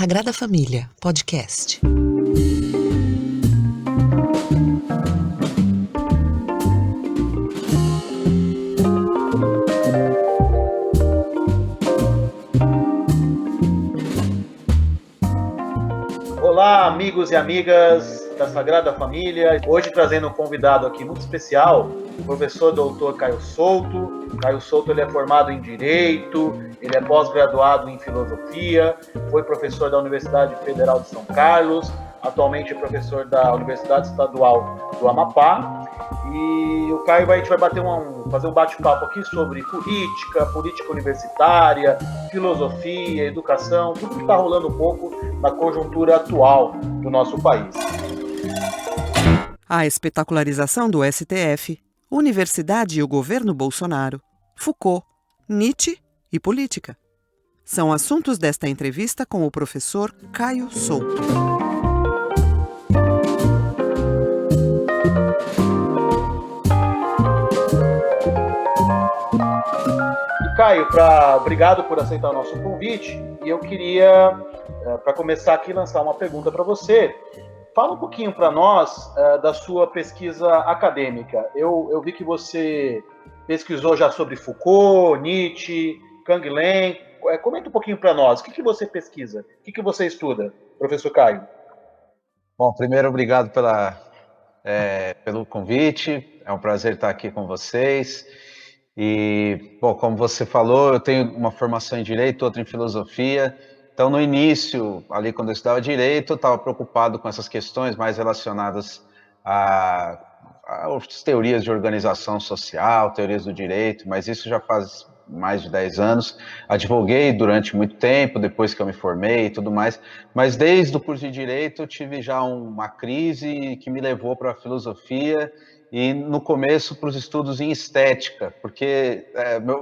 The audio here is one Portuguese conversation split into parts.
Sagrada Família, podcast. Olá, amigos e amigas da Sagrada Família. Hoje trazendo um convidado aqui muito especial, o professor doutor Caio Souto. Caio Souto ele é formado em Direito, ele é pós-graduado em Filosofia, foi professor da Universidade Federal de São Carlos, atualmente é professor da Universidade Estadual do Amapá. E o Caio a gente vai fazer um bate-papo aqui sobre política universitária, filosofia, educação, tudo que está rolando um pouco na conjuntura atual do nosso país. A espetacularização do STF, Universidade e o governo Bolsonaro, Foucault, Nietzsche e política. São assuntos desta entrevista com o professor Caio Souto. Caio, obrigado por aceitar o nosso convite. E eu queria, para começar aqui, lançar uma pergunta para você. Fala um pouquinho para nós da sua pesquisa acadêmica. Eu vi que você pesquisou já sobre Foucault, Nietzsche, Canguilhem. Comenta um pouquinho para nós. O que você pesquisa? O que você estuda, professor Caio? Bom, primeiro, obrigado pelo convite. É um prazer estar aqui com vocês. E, bom, como você falou, eu tenho uma formação em Direito, outra em Filosofia. Então, no início, ali quando eu estudava Direito, eu estava preocupado com essas questões mais relacionadas às teorias de organização social, teorias do direito, mas isso já faz mais de 10 anos. Advoguei durante muito tempo, depois que eu me formei e tudo mais, mas desde o curso de Direito eu tive já uma crise que me levou para a Filosofia e no começo para os estudos em estética, porque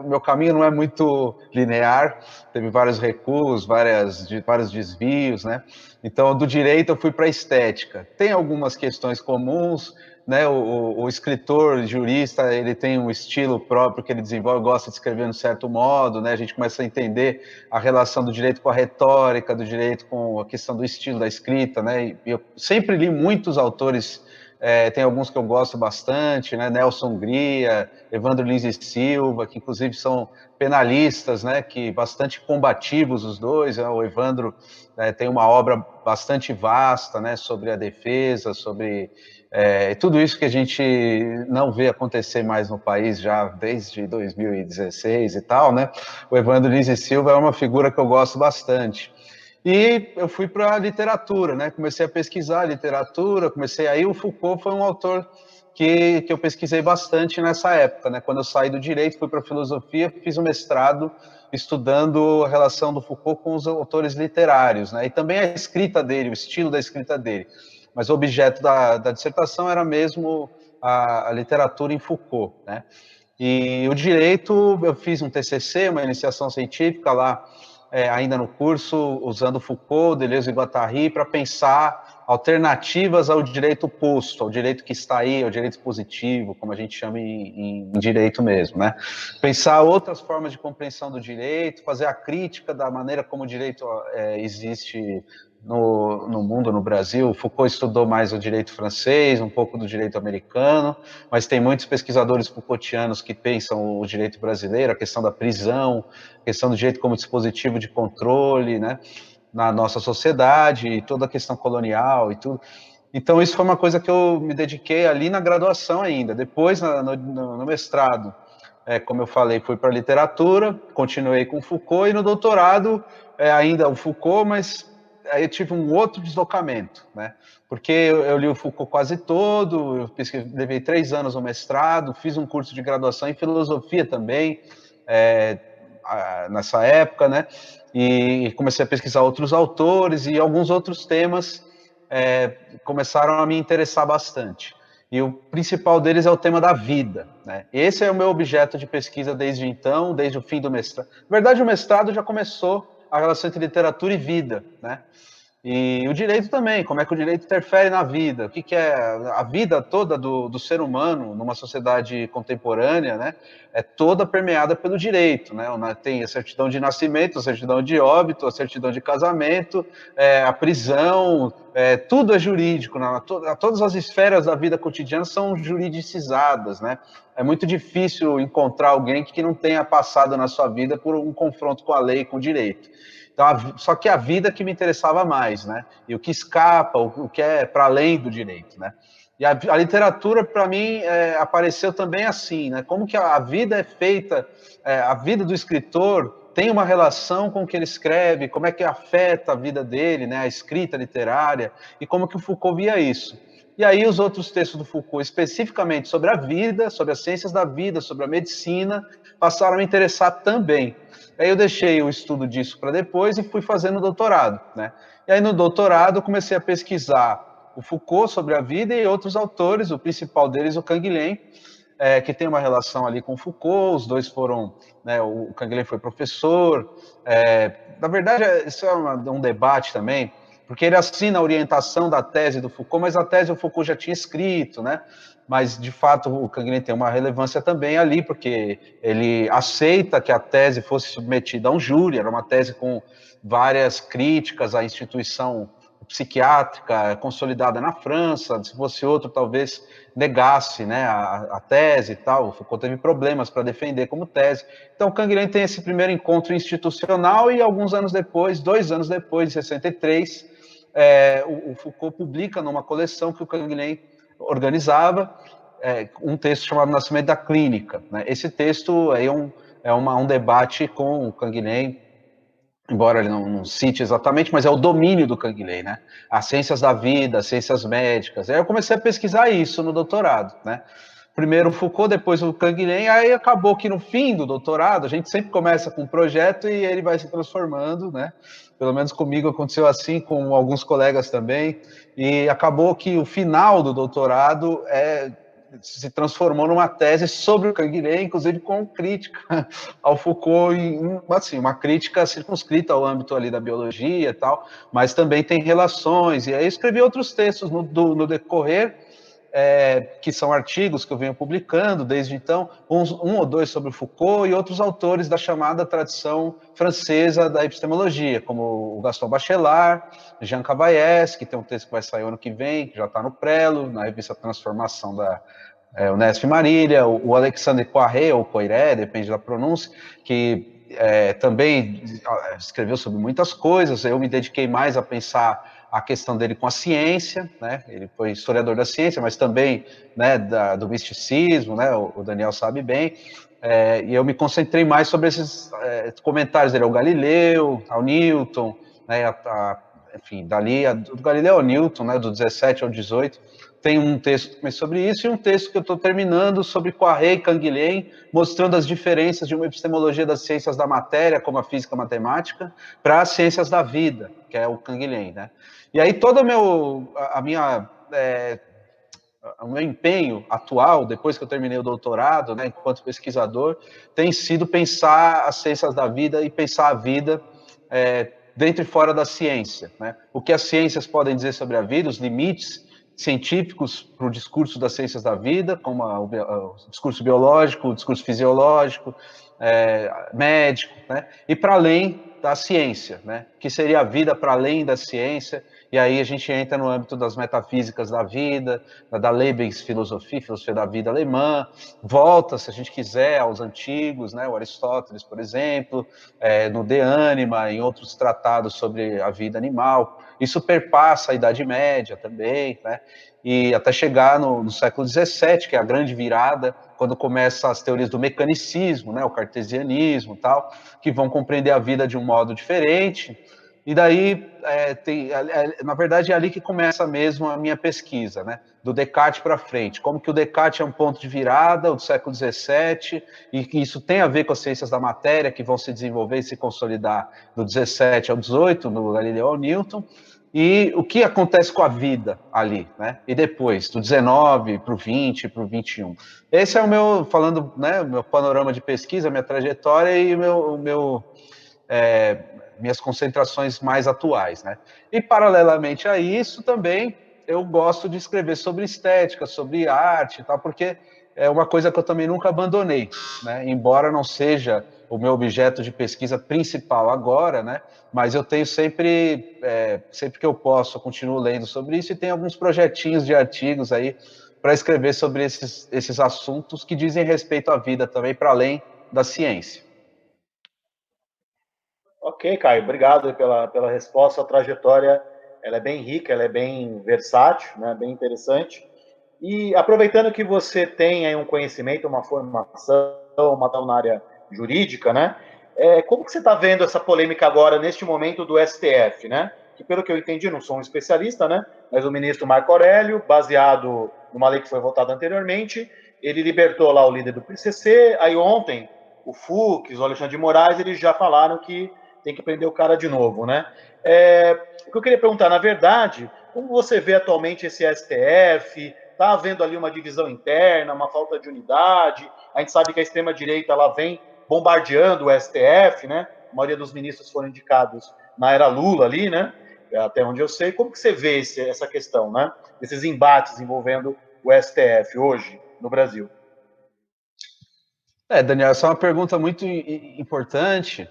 meu caminho não é muito linear, teve vários recuos, vários desvios, né? Então, do direito eu fui para a estética. Tem algumas questões comuns, né? O escritor, jurista, ele tem um estilo próprio que ele desenvolve, gosta de escrever de um certo modo, né? A gente começa a entender a relação do direito com a retórica, do direito com a questão do estilo da escrita, né? E eu sempre li muitos autores. Tem alguns que eu gosto bastante, né? Nelson Hungria, Evandro Lins e Silva, que inclusive são penalistas, né? Que bastante combativos os dois. O Evandro tem uma obra bastante vasta, né? Sobre a defesa, sobre tudo isso que a gente não vê acontecer mais no país já desde 2016 e tal, né? O Evandro Lins e Silva é uma figura que eu gosto bastante. E eu fui para a literatura, né? Comecei a pesquisar literatura, aí o Foucault foi um autor que eu pesquisei bastante nessa época, né? Quando eu saí do direito, fui para a filosofia, fiz um mestrado estudando a relação do Foucault com os autores literários, né? E também a escrita dele, o estilo da escrita dele. Mas o objeto da dissertação era mesmo a literatura em Foucault, né? E o direito, eu fiz um TCC, uma iniciação científica lá, ainda no curso, usando Foucault, Deleuze e Guattari, para pensar alternativas ao direito oposto, ao direito que está aí, ao direito positivo, como a gente chama em direito mesmo, né? Pensar outras formas de compreensão do direito, fazer a crítica da maneira como o direito existe no mundo, no Brasil. Foucault estudou mais o direito francês, um pouco do direito americano, mas tem muitos pesquisadores Foucaultianos que pensam o direito brasileiro, a questão da prisão, a questão do direito como dispositivo de controle, né, na nossa sociedade, e toda a questão colonial e tudo. Então, isso foi uma coisa que eu me dediquei ali na graduação ainda. Depois, no mestrado, como eu falei, fui para a literatura, continuei com Foucault, e no doutorado, ainda o Foucault, mas aí eu tive um outro deslocamento, né? Porque eu li o Foucault quase todo, levei 3 anos no mestrado, fiz um curso de graduação em filosofia também, nessa época, né? E comecei a pesquisar outros autores e alguns outros temas começaram a me interessar bastante. E o principal deles é o tema da vida, né? Esse é o meu objeto de pesquisa desde então, desde o fim do mestrado. Na verdade, o mestrado já começou a relação entre literatura e vida, né? E o direito também, como é que o direito interfere na vida, o que, que é a vida toda do ser humano numa sociedade contemporânea, né? É toda permeada pelo direito, né? Tem a certidão de nascimento, a certidão de óbito, a certidão de casamento, a prisão, tudo é jurídico, né? Todas as esferas da vida cotidiana são juridicizadas, né? É muito difícil encontrar alguém que não tenha passado na sua vida por um confronto com a lei, com o direito. Então, só que a vida que me interessava mais, né? E o que escapa, o que é para além do direito, né? E a literatura, para mim, apareceu também assim, né? Como que a vida é feita, a vida do escritor tem uma relação com o que ele escreve, como é que afeta a vida dele, né? A escrita literária, e como que o Foucault via isso. E aí os outros textos do Foucault, especificamente sobre a vida, sobre as ciências da vida, sobre a medicina, passaram a me interessar também. Aí eu deixei o estudo disso para depois e fui fazendo doutorado, né? E aí no doutorado eu comecei a pesquisar o Foucault sobre a vida e outros autores, o principal deles o Canguilhem, que tem uma relação ali com o Foucault, os dois foram, né, o Canguilhem foi professor, na verdade isso é um debate também, porque ele assina a orientação da tese do Foucault, mas a tese o Foucault já tinha escrito, né? Mas, de fato, o Canguilhem tem uma relevância também ali, porque ele aceita que a tese fosse submetida a um júri, era uma tese com várias críticas à instituição psiquiátrica consolidada na França, se fosse outro, talvez negasse, né, a tese e tal. O Foucault teve problemas para defender como tese. Então, o Canguilhem tem esse primeiro encontro institucional e, alguns anos depois, 2 anos depois, em 63, o Foucault publica numa coleção que o Canguilhem organizava um texto chamado Nascimento da Clínica, né? Esse texto aí um debate com o Canguilhem, embora ele não cite exatamente, mas é o domínio do Canguilhem, né? As ciências da vida, as ciências médicas. Aí eu comecei a pesquisar isso no doutorado, né? Primeiro o Foucault, depois o Canguilhem, aí acabou que no fim do doutorado, a gente sempre começa com um projeto e ele vai se transformando, né? Pelo menos comigo aconteceu assim, com alguns colegas também, e acabou que o final do doutorado se transformou numa tese sobre o Canguilhem, inclusive com crítica ao Foucault, assim, uma crítica circunscrita ao âmbito ali da biologia e tal, mas também tem relações, e aí escrevi outros textos no decorrer, que são artigos que eu venho publicando desde então, um ou dois sobre o Foucault e outros autores da chamada tradição francesa da epistemologia, como o Gaston Bachelard, Jean Cavaillés, que tem um texto que vai sair ano que vem, que já está no Prelo, na revista Transformação da Unesp Marília, o Alexandre Poiré, ou Poiré, depende da pronúncia, que também escreveu sobre muitas coisas. Eu me dediquei mais a pensar a questão dele com a ciência, né? Ele foi historiador da ciência, mas também, né, do misticismo, né? O Daniel sabe bem. E eu me concentrei mais sobre esses comentários dele ao Galileu, ao Newton, né? Enfim, do Galileu ao Newton, né? Do 17 ao 18. Tem um texto também sobre isso e um texto que eu estou terminando sobre Poiré e Canguilhem, mostrando as diferenças de uma epistemologia das ciências da matéria, como a física matemática, para as ciências da vida, que é o Canguilhem, né? E aí todo o meu empenho atual, depois que eu terminei o doutorado, né, enquanto pesquisador, tem sido pensar as ciências da vida e pensar a vida dentro e fora da ciência, né? O que as ciências podem dizer sobre a vida, os limites científicos para o discurso das ciências da vida, como o discurso biológico, o discurso fisiológico, médico, né? E para além da ciência, né? Que seria a vida para além da ciência. E aí a gente entra no âmbito das metafísicas da vida, da Lebensfilosofia, filosofia da vida alemã, volta, se a gente quiser, aos antigos, né? O Aristóteles, por exemplo, no De Anima, em outros tratados sobre a vida animal. Isso perpassa a Idade Média também, né? E até chegar no século XVII, que é a grande virada, quando começam as teorias do mecanicismo, né, o cartesianismo e tal, que vão compreender a vida de um modo diferente. E daí, na verdade, é ali que começa mesmo a minha pesquisa, né? Do Descartes para frente. Como que o Descartes é um ponto de virada do século XVII, e que isso tem a ver com as ciências da matéria, que vão se desenvolver e se consolidar do XVII ao XVIII, no Galileu ao Newton, e o que acontece com a vida ali, né? E depois, do 19 para o 20, para o 21. Esse é o meu, falando, né, meu panorama de pesquisa, minha trajetória e o meu minhas concentrações mais atuais, né? E, paralelamente a isso, também eu gosto de escrever sobre estética, sobre arte e tal, porque é uma coisa que eu também nunca abandonei, né? Embora não seja o meu objeto de pesquisa principal agora, né? Mas eu tenho sempre, sempre que eu posso, eu continuo lendo sobre isso e tem alguns projetinhos de artigos aí para escrever sobre esses assuntos que dizem respeito à vida também, para além da ciência. Ok, Caio, obrigado pela resposta. A trajetória ela é bem rica, ela é bem versátil, né, bem interessante. E aproveitando que você tem aí um conhecimento, uma formação, na área jurídica, né? Como que você está vendo essa polêmica agora, neste momento, do STF, né? Que, pelo que eu entendi, não sou um especialista, né? Mas o ministro Marco Aurélio, baseado numa lei que foi votada anteriormente, ele libertou lá o líder do PCC. Aí ontem, o Fux, o Alexandre de Moraes, eles já falaram que tem que prender o cara de novo, né? O que eu queria perguntar, na verdade, como você vê atualmente esse STF? Está havendo ali uma divisão interna, uma falta de unidade. A gente sabe que a extrema-direita ela vem bombardeando o STF, né? A maioria dos ministros foram indicados na era Lula ali, né? Até onde eu sei. Como que você vê essa questão, né? Esses embates envolvendo o STF hoje no Brasil? Daniel, essa é uma pergunta muito importante.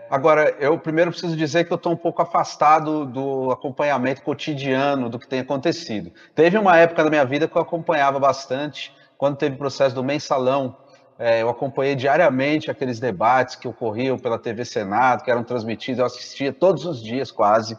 Agora, eu primeiro preciso dizer que eu estou um pouco afastado do acompanhamento cotidiano do que tem acontecido. Teve uma época da minha vida que eu acompanhava bastante, quando teve o processo do Mensalão. Eu acompanhei diariamente aqueles debates que ocorriam pela TV Senado, que eram transmitidos, eu assistia todos os dias quase,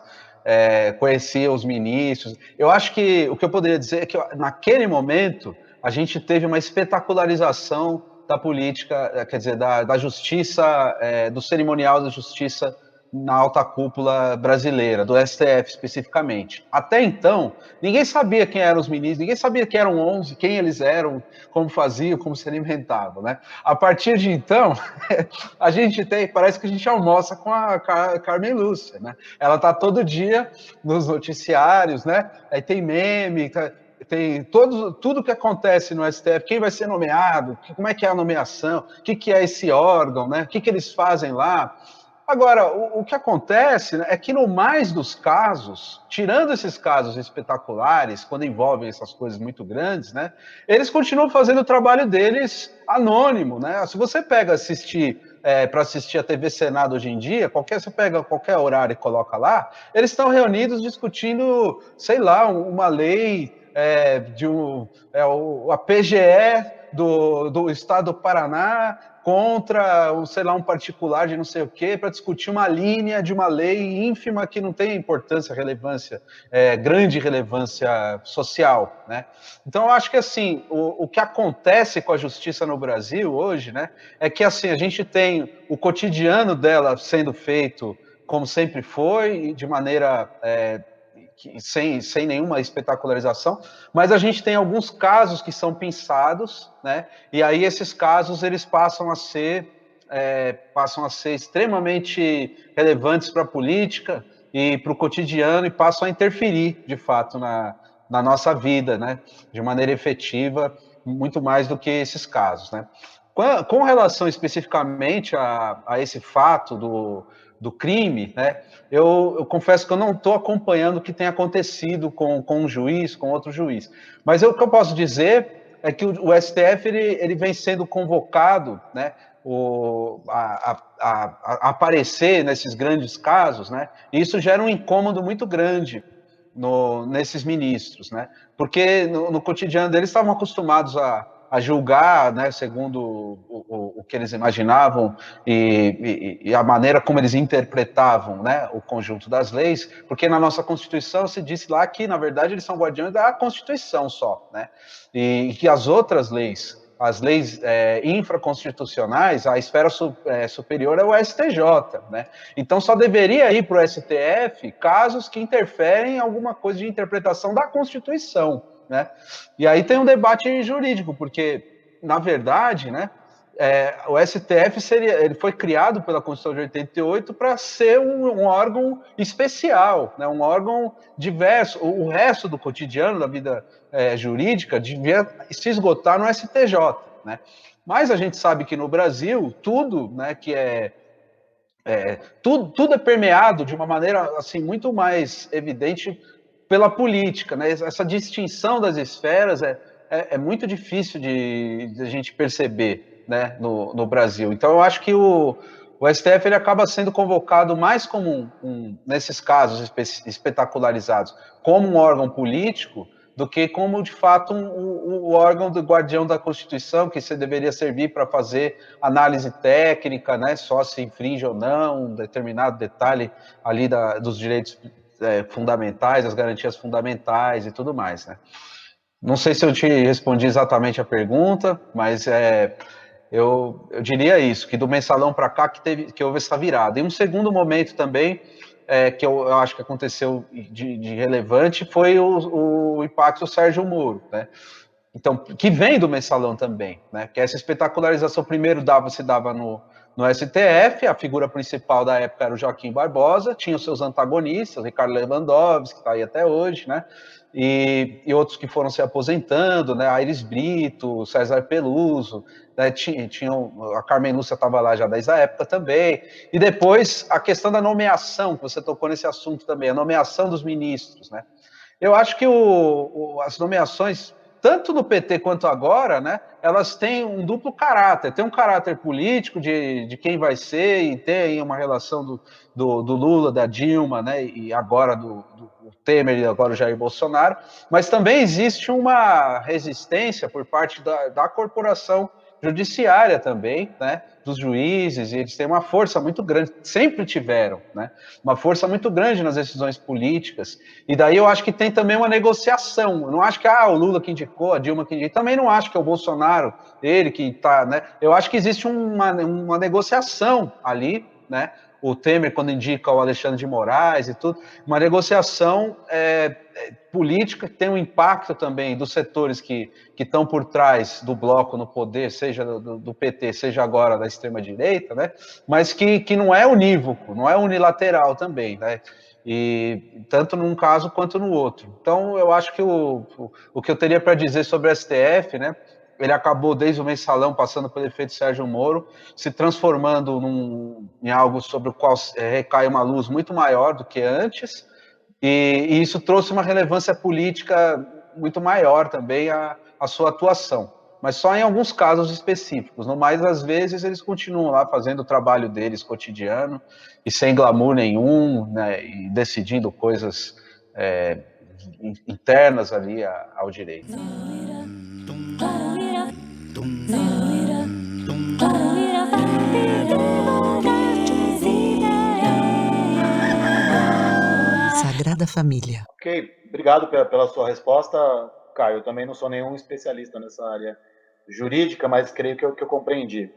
conhecia os ministros. Eu acho que o que eu poderia dizer é que naquele momento a gente teve uma espetacularização da política, quer dizer, da justiça, do cerimonial da justiça na alta cúpula brasileira, do STF especificamente. Até então, ninguém sabia quem eram os ministros, ninguém sabia quem eram 11, quem eles eram, como faziam, como se alimentavam, né? A partir de então, a gente tem, parece que a gente almoça com a Carmen Lúcia, né? Ela tá todo dia nos noticiários, né? Aí tem meme, tem tudo que acontece no STF, quem vai ser nomeado, como é que é a nomeação, o que é esse órgão, né? O que eles fazem lá. Agora, o que acontece, né, é que no mais dos casos, tirando esses casos espetaculares, quando envolvem essas coisas muito grandes, né, eles continuam fazendo o trabalho deles anônimo, né? Se você pega para assistir a TV Senado hoje em dia, você pega qualquer horário e coloca lá, eles estão reunidos discutindo, sei lá, uma lei a PGE do estado do Paraná contra, sei lá, um particular de não sei o quê, para discutir uma linha de uma lei ínfima que não tem importância, relevância, grande relevância social, né? Então, eu acho que, assim, o que acontece com a justiça no Brasil hoje, né, é que, assim, a gente tem o cotidiano dela sendo feito como sempre foi, de maneira sem nenhuma espetacularização, mas a gente tem alguns casos que são pensados, né? E aí esses casos eles passam a ser extremamente relevantes para a política e para o cotidiano e passam a interferir, de fato, na nossa vida, né? De maneira efetiva, muito mais do que esses casos, né? Com relação especificamente a esse fato do crime, né? Eu confesso que eu não estou acompanhando o que tem acontecido com um juiz, com outro juiz. Mas o que eu posso dizer é que o STF ele vem sendo convocado, né, a aparecer nesses grandes casos, né? E isso gera um incômodo muito grande nesses ministros, né? Porque no cotidiano deles estavam acostumados a julgar, né, segundo o que eles imaginavam e a maneira como eles interpretavam, né, o conjunto das leis, porque na nossa Constituição se disse lá que, na verdade, eles são guardiões da Constituição só, né, e que as outras leis, as leis infraconstitucionais, a esfera superior é o STJ, né? Então só deveria ir para o STF casos que interferem em alguma coisa de interpretação da Constituição, né? E aí tem um debate jurídico, porque, na verdade, né, o STF ele foi criado pela Constituição de 88 para ser um órgão especial, né, um órgão diverso. O resto do cotidiano da vida jurídica devia se esgotar no STJ, né? Mas a gente sabe que no Brasil tudo, né, tudo é permeado de uma maneira assim muito mais evidente pela política, né? Essa distinção das esferas é muito difícil de a gente perceber, né, no Brasil. Então, eu acho que o STF ele acaba sendo convocado mais como nesses casos espetacularizados, como um órgão político, do que como, de fato, o órgão do guardião da Constituição, que você deveria servir para fazer análise técnica, né, só se infringe ou não um determinado detalhe ali dos direitos fundamentais, as garantias fundamentais e tudo mais, né? Não sei se eu te respondi exatamente a pergunta, mas eu diria isso, que do mensalão para cá que houve essa virada. E um segundo momento também, que eu acho que aconteceu de relevante, foi o impacto do Sérgio Moro, né? Então, que vem do mensalão também, né? Que essa espetacularização primeiro se dava no STF, a figura principal da época era o Joaquim Barbosa, tinha os seus antagonistas, o Ricardo Lewandowski, que está aí até hoje, né? E outros que foram se aposentando, né? Aires Brito, César Peluso, né? A Carmen Lúcia estava lá já desde a época também. E depois a questão da nomeação, que você tocou nesse assunto também, a nomeação dos ministros, né? Eu acho que as nomeações, tanto no PT quanto agora, né, elas têm um duplo caráter. Tem um caráter político de quem vai ser, e tem uma relação do Lula, da Dilma, né, e agora do Temer e agora o Jair Bolsonaro, mas também existe uma resistência por parte da corporação judiciária também, né, dos juízes, e eles têm uma força muito grande, sempre tiveram, né, uma força muito grande nas decisões políticas, e daí eu acho que tem também uma negociação, eu não acho que o Lula que indicou, a Dilma que indicou, também não acho que é o Bolsonaro, ele que está, né, eu acho que existe uma negociação ali, né, o Temer quando indica o Alexandre de Moraes e tudo, uma negociação política que tem um impacto também dos setores que estão por trás do bloco no poder, seja do PT, seja agora da extrema-direita, né? Mas que não é unívoco, não é unilateral também, né? E tanto num caso quanto no outro. Então, eu acho que o que eu teria para dizer sobre o STF, né? Ele acabou desde o mensalão, passando pelo efeito Sérgio Moro, se transformando em algo sobre o qual recai uma luz muito maior do que antes, e isso trouxe uma relevância política muito maior também à sua atuação. Mas só em alguns casos específicos. No mais, às vezes, eles continuam lá fazendo o trabalho deles cotidiano e sem glamour nenhum, né, e decidindo coisas internas ali ao direito. Sagrada Família. Ok, obrigado pela sua resposta, Caio. Eu também não sou nenhum especialista nessa área jurídica, mas creio que eu compreendi.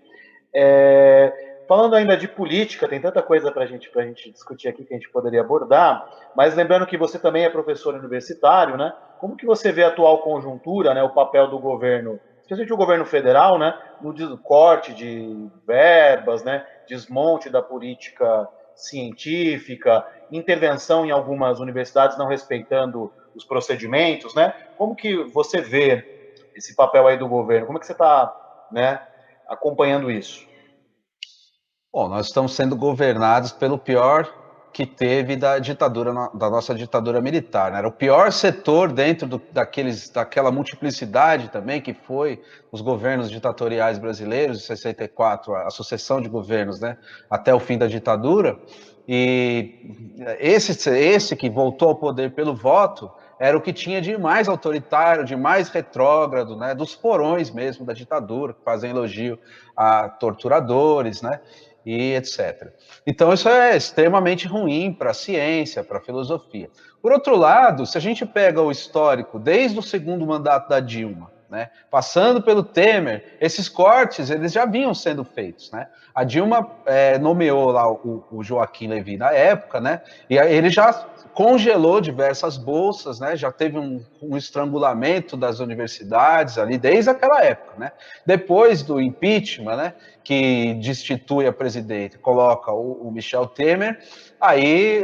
Falando ainda de política, tem tanta coisa para a gente discutir aqui que a gente poderia abordar, mas lembrando que você também é professor universitário, né? Como que você vê a atual conjuntura, né, o papel do governo, especialmente o governo federal, né, no corte de verbas, né, desmonte da política científica, intervenção em algumas universidades não respeitando os procedimentos, né? Como que você vê esse papel aí do governo? Como é que você está, né, acompanhando isso? Bom, nós estamos sendo governados pelo pior que teve da nossa ditadura militar, né? Era o pior setor dentro daquela multiplicidade também que foi os governos ditatoriais brasileiros de 64, a sucessão de governos, né, até o fim da ditadura. E esse que voltou ao poder pelo voto era o que tinha de mais autoritário, de mais retrógrado, né, dos porões mesmo da ditadura, que fazem elogio a torturadores, né, e etc. Então, isso é extremamente ruim para a ciência, para a filosofia. Por outro lado, se a gente pega o histórico desde o segundo mandato da Dilma, né, passando pelo Temer, esses cortes eles já vinham sendo feitos, né? A Dilma nomeou lá o Joaquim Levy na época, né? E ele já congelou diversas bolsas, né? Já teve um estrangulamento das universidades ali desde aquela época, né? Depois do impeachment, né, que destitui a presidente, coloca o Michel Temer, aí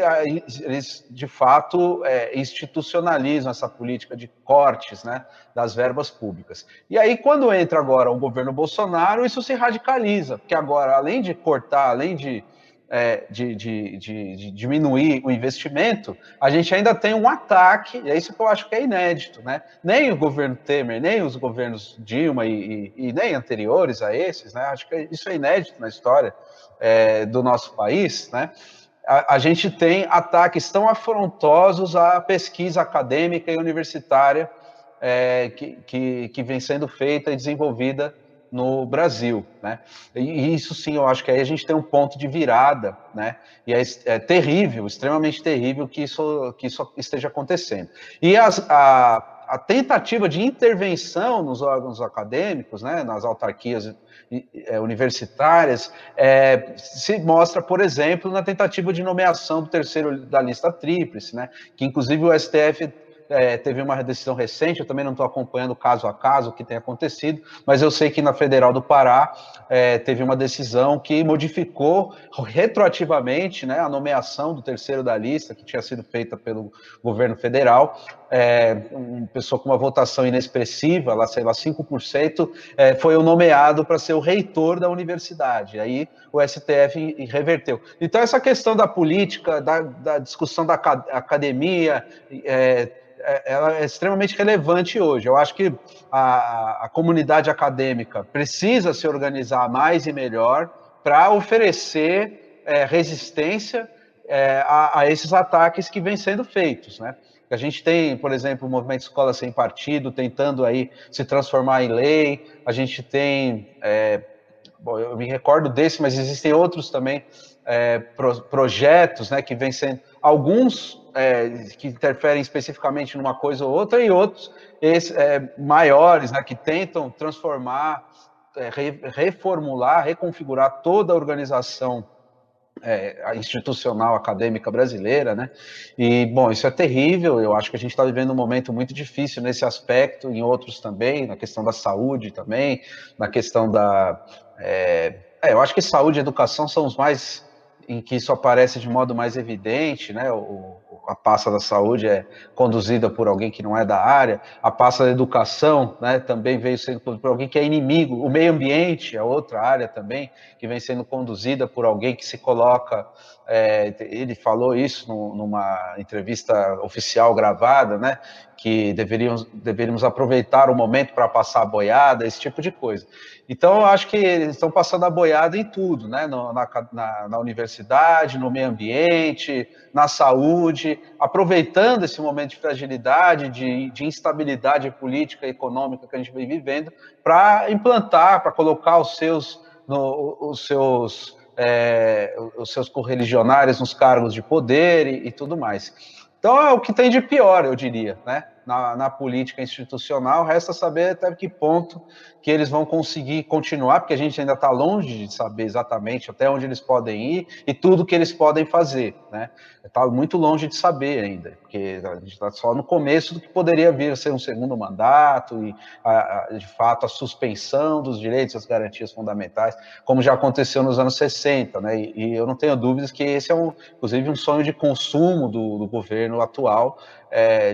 eles de fato institucionalizam essa política de cortes, né, das verbas públicas. E aí quando entra agora o governo Bolsonaro, isso se radicaliza, porque agora além de cortar, além de de diminuir o investimento, a gente ainda tem um ataque, e é isso que eu acho que é inédito, né? Nem o governo Temer, nem os governos Dilma e nem anteriores a esses, né? Acho que isso é inédito na história do nosso país, né? A gente tem ataques tão afrontosos à pesquisa acadêmica e universitária que vem sendo feita e desenvolvida no Brasil, né? E isso sim, eu acho que aí a gente tem um ponto de virada, né? E é terrível, extremamente terrível que isso esteja acontecendo. E a tentativa de intervenção nos órgãos acadêmicos, né, nas autarquias universitárias, se mostra, por exemplo, na tentativa de nomeação do terceiro da lista tríplice, né, que inclusive o STF teve uma decisão recente, eu também não estou acompanhando caso a caso o que tem acontecido, mas eu sei que na Federal do Pará teve uma decisão que modificou retroativamente, né, a nomeação do terceiro da lista, que tinha sido feita pelo governo federal, uma pessoa com uma votação inexpressiva, lá, sei lá, 5%, foi o nomeado para ser o reitor da universidade. Aí o STF reverteu. Então, essa questão da política, da discussão da academia, ela é extremamente relevante hoje. Eu acho que a comunidade acadêmica precisa se organizar mais e melhor para oferecer resistência a esses ataques que vêm sendo feitos, né? A gente tem, por exemplo, o movimento Escola Sem Partido tentando aí se transformar em lei. A gente tem, bom, eu me recordo desse, mas existem outros também projetos, né, que vêm sendo alguns que interferem especificamente numa coisa ou outra, e outros maiores, né, que tentam transformar, reformular, reconfigurar toda a organização a institucional acadêmica brasileira, né? E, bom, isso é terrível. Eu acho que a gente está vivendo um momento muito difícil nesse aspecto, em outros também, na questão da saúde também, na questão eu acho que saúde e educação são os mais em que isso aparece de modo mais evidente, né? A pasta da saúde é conduzida por alguém que não é da área, a pasta da educação, né, também veio sendo conduzida por alguém que é inimigo, o meio ambiente é outra área também, que vem sendo conduzida por alguém que se coloca, ele falou isso numa entrevista oficial gravada, né, que deveríamos aproveitar o momento para passar a boiada, esse tipo de coisa. Então, eu acho que eles estão passando a boiada em tudo, né? Na universidade, no meio ambiente, na saúde, aproveitando esse momento de fragilidade, de instabilidade política e econômica que a gente vem vivendo, para implantar, para colocar os seus correligionários nos cargos de poder e tudo mais. Então, é o que tem de pior, eu diria, né? Na política institucional. Resta saber até que ponto que eles vão conseguir continuar, porque a gente ainda está longe de saber exatamente até onde eles podem ir e tudo que eles podem fazer, né? Está muito longe de saber ainda, porque a gente está só no começo do que poderia vir a ser um segundo mandato e, de fato, a suspensão dos direitos e das garantias fundamentais, como já aconteceu nos anos 60, né? E eu não tenho dúvidas que esse é, inclusive, um sonho de consumo do governo atual,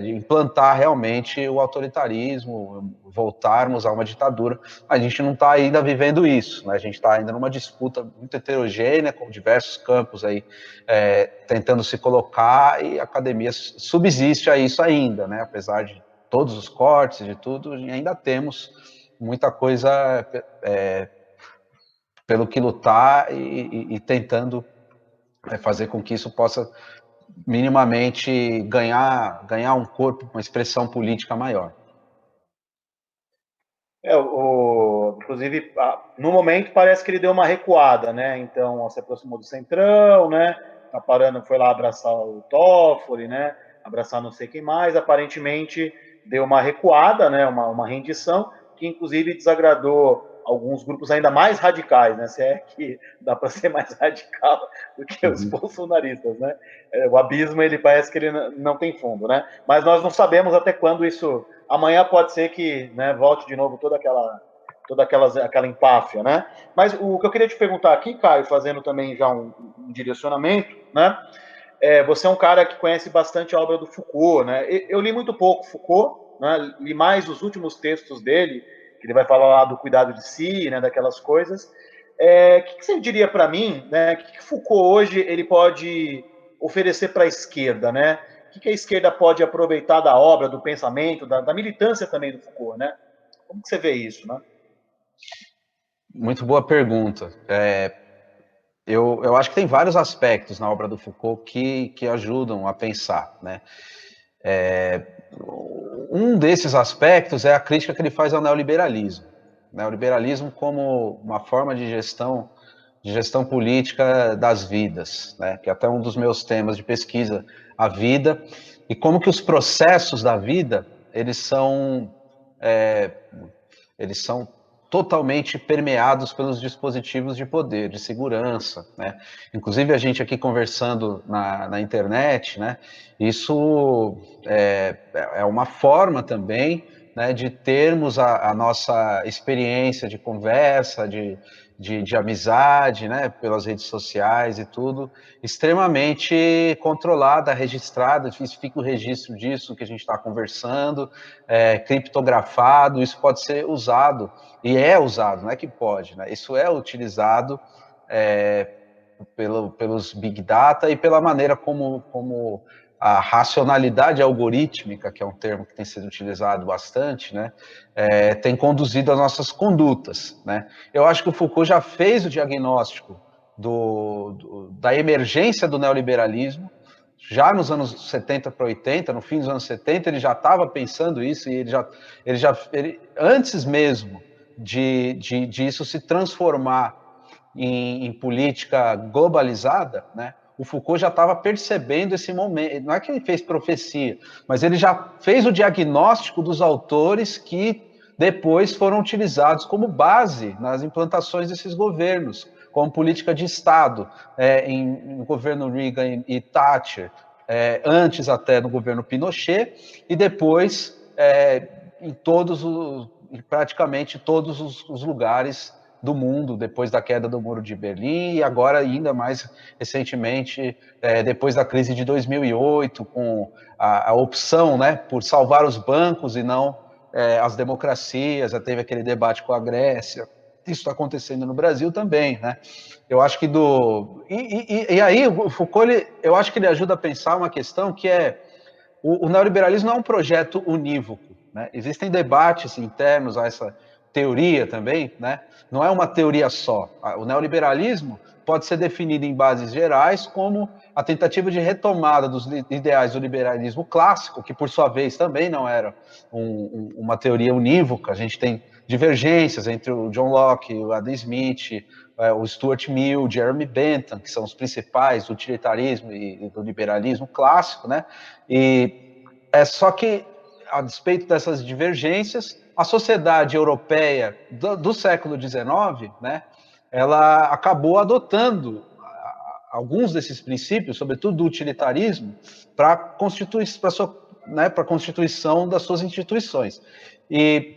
de implantar realmente o autoritarismo, voltarmos a uma ditadura. A gente não está ainda vivendo isso, né? A gente está ainda numa disputa muito heterogênea, com diversos campos aí tentando se colocar, e a academia subsiste a isso ainda, né? Apesar de todos os cortes, de tudo, ainda temos muita coisa pelo que lutar e tentando fazer com que isso possa minimamente ganhar um corpo, uma expressão política maior. Inclusive, no momento parece que ele deu uma recuada, né? Então, se aproximou do Centrão, né? Tá parando, foi lá abraçar o Toffoli, né? Abraçar não sei quem mais. Aparentemente deu uma recuada, né? Uma rendição, que inclusive desagradou alguns grupos ainda mais radicais, né? Se é que dá para ser mais radical do que os bolsonaristas, né? O abismo, ele parece que ele não tem fundo, né? Mas nós não sabemos até quando isso. Amanhã pode ser que, né, volte de novo toda aquela empáfia, né? Mas o que eu queria te perguntar aqui, Caio, fazendo também já um direcionamento, né? Você é um cara que conhece bastante a obra do Foucault, né? Eu li muito pouco Foucault, né? Li mais os últimos textos dele, que ele vai falar lá do cuidado de si, né? Daquelas coisas. que você diria para mim, né? O que Foucault hoje ele pode oferecer para a esquerda, né? O que a esquerda pode aproveitar da obra, do pensamento, da militância também do Foucault, né? Como que você vê isso, né? Muito boa pergunta. Eu acho que tem vários aspectos na obra do Foucault que ajudam a pensar, né? Um desses aspectos é a crítica que ele faz ao neoliberalismo. Neoliberalismo como uma forma de gestão política das vidas, né? Que é até um dos meus temas de pesquisa, a vida, e como que os processos da vida, eles são totalmente permeados pelos dispositivos de poder, de segurança, né? Inclusive a gente aqui conversando na internet, né? Isso é uma forma também, né, de termos a nossa experiência de conversa, de amizade, né, pelas redes sociais e tudo, extremamente controlada, registrada, fica o registro disso que a gente está conversando, criptografado, isso pode ser usado, e é usado, não é que pode, né? Isso é utilizado pelos Big Data e pela maneira como a racionalidade algorítmica, que é um termo que tem sido utilizado bastante, né, tem conduzido as nossas condutas, né? Eu acho que o Foucault já fez o diagnóstico da emergência do neoliberalismo, já nos anos 70 para 80, no fim dos anos 70, ele já estava pensando isso, e antes mesmo de isso se transformar em política globalizada, né? O Foucault já estava percebendo esse momento. Não é que ele fez profecia, mas ele já fez o diagnóstico dos autores que depois foram utilizados como base nas implantações desses governos, como política de Estado, em governo Reagan e Thatcher, antes até no governo Pinochet, e depois em praticamente todos os lugares do mundo, depois da queda do Muro de Berlim, e agora ainda mais recentemente, depois da crise de 2008, com a opção, né, por salvar os bancos e não as democracias. Já teve aquele debate com a Grécia. Isso está acontecendo no Brasil também, né? Eu acho que e aí o Foucault, eu acho que ele ajuda a pensar uma questão que o neoliberalismo não é um projeto unívoco, né? Existem debates internos a essa teoria também, né? Não é uma teoria só. O neoliberalismo pode ser definido em bases gerais como a tentativa de retomada dos ideais do liberalismo clássico, que por sua vez também não era uma teoria unívoca. A gente tem divergências entre o John Locke, o Adam Smith, o Stuart Mill, o Jeremy Bentham, que são os principais do utilitarismo e do liberalismo clássico, né? E só que, a despeito dessas divergências, a sociedade europeia do século XIX, né, ela acabou adotando alguns desses princípios, sobretudo do utilitarismo, para a constituição das suas instituições. E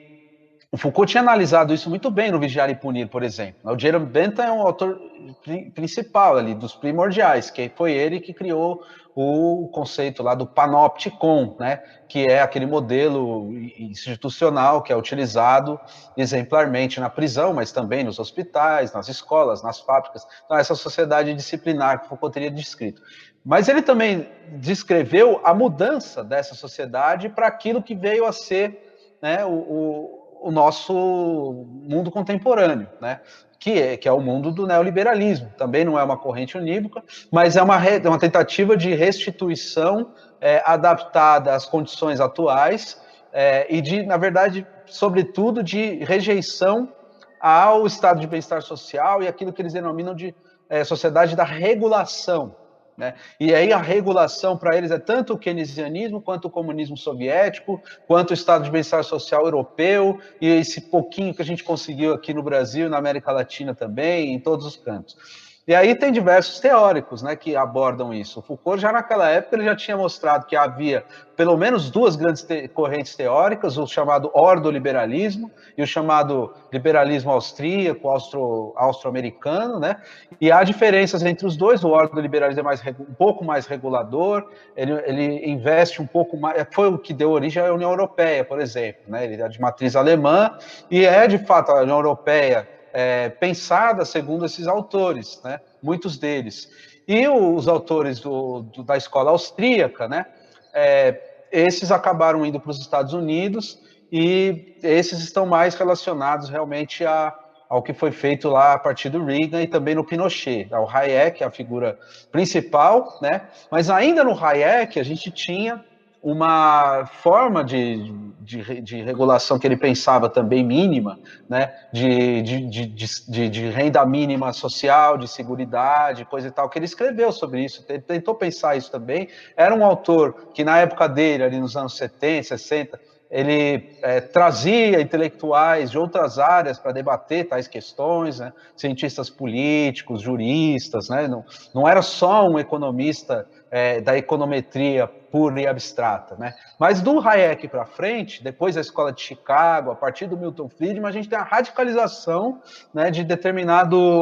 o Foucault tinha analisado isso muito bem no Vigiar e Punir, por exemplo. O Jeremy Bentham é um autor principal ali, dos primordiais, que foi ele que criou o conceito lá do panopticon, né, que é aquele modelo institucional que é utilizado exemplarmente na prisão, mas também nos hospitais, nas escolas, nas fábricas. Então, essa sociedade disciplinar que Foucault teria descrito. Mas ele também descreveu a mudança dessa sociedade para aquilo que veio a ser, né, o nosso mundo contemporâneo, né? Que é o mundo do neoliberalismo. Também não é uma corrente unívoca, mas é uma tentativa de restituição adaptada às condições atuais e na verdade, sobretudo, de rejeição ao estado de bem-estar social e aquilo que eles denominam de sociedade da regulação. Né? E aí a regulação para eles é tanto o keynesianismo, quanto o comunismo soviético, quanto o estado de bem-estar social europeu, e esse pouquinho que a gente conseguiu aqui no Brasil, na América Latina também, em todos os cantos. E aí tem diversos teóricos, né, que abordam isso. O Foucault, já naquela época, ele já tinha mostrado que havia pelo menos duas grandes correntes teóricas, o chamado ordoliberalismo e o chamado liberalismo austríaco, austro-americano, né? E há diferenças entre os dois. O ordoliberalismo é um pouco mais regulador, ele investe um pouco mais, foi o que deu origem à União Europeia, por exemplo, né? Ele é de matriz alemã e de fato, a União Europeia pensada segundo esses autores, né? Muitos deles. E os autores da escola austríaca, né? Esses acabaram indo para os Estados Unidos e esses estão mais relacionados realmente ao que foi feito lá a partir do Reagan e também no Pinochet. O Hayek é a figura principal, né? Mas ainda no Hayek a gente tinha uma forma de regulação que ele pensava também mínima, né? De renda mínima social, de seguridade, coisa e tal, que ele escreveu sobre isso, ele tentou pensar isso também. Era um autor que na época dele, ali nos anos 70, 60, ele trazia intelectuais de outras áreas para debater tais questões, né? Cientistas políticos, juristas, né? Não era só um economista da econometria pura e abstrata, né? Mas do Hayek para frente, depois da escola de Chicago, a partir do Milton Friedman, a gente tem a radicalização, né, de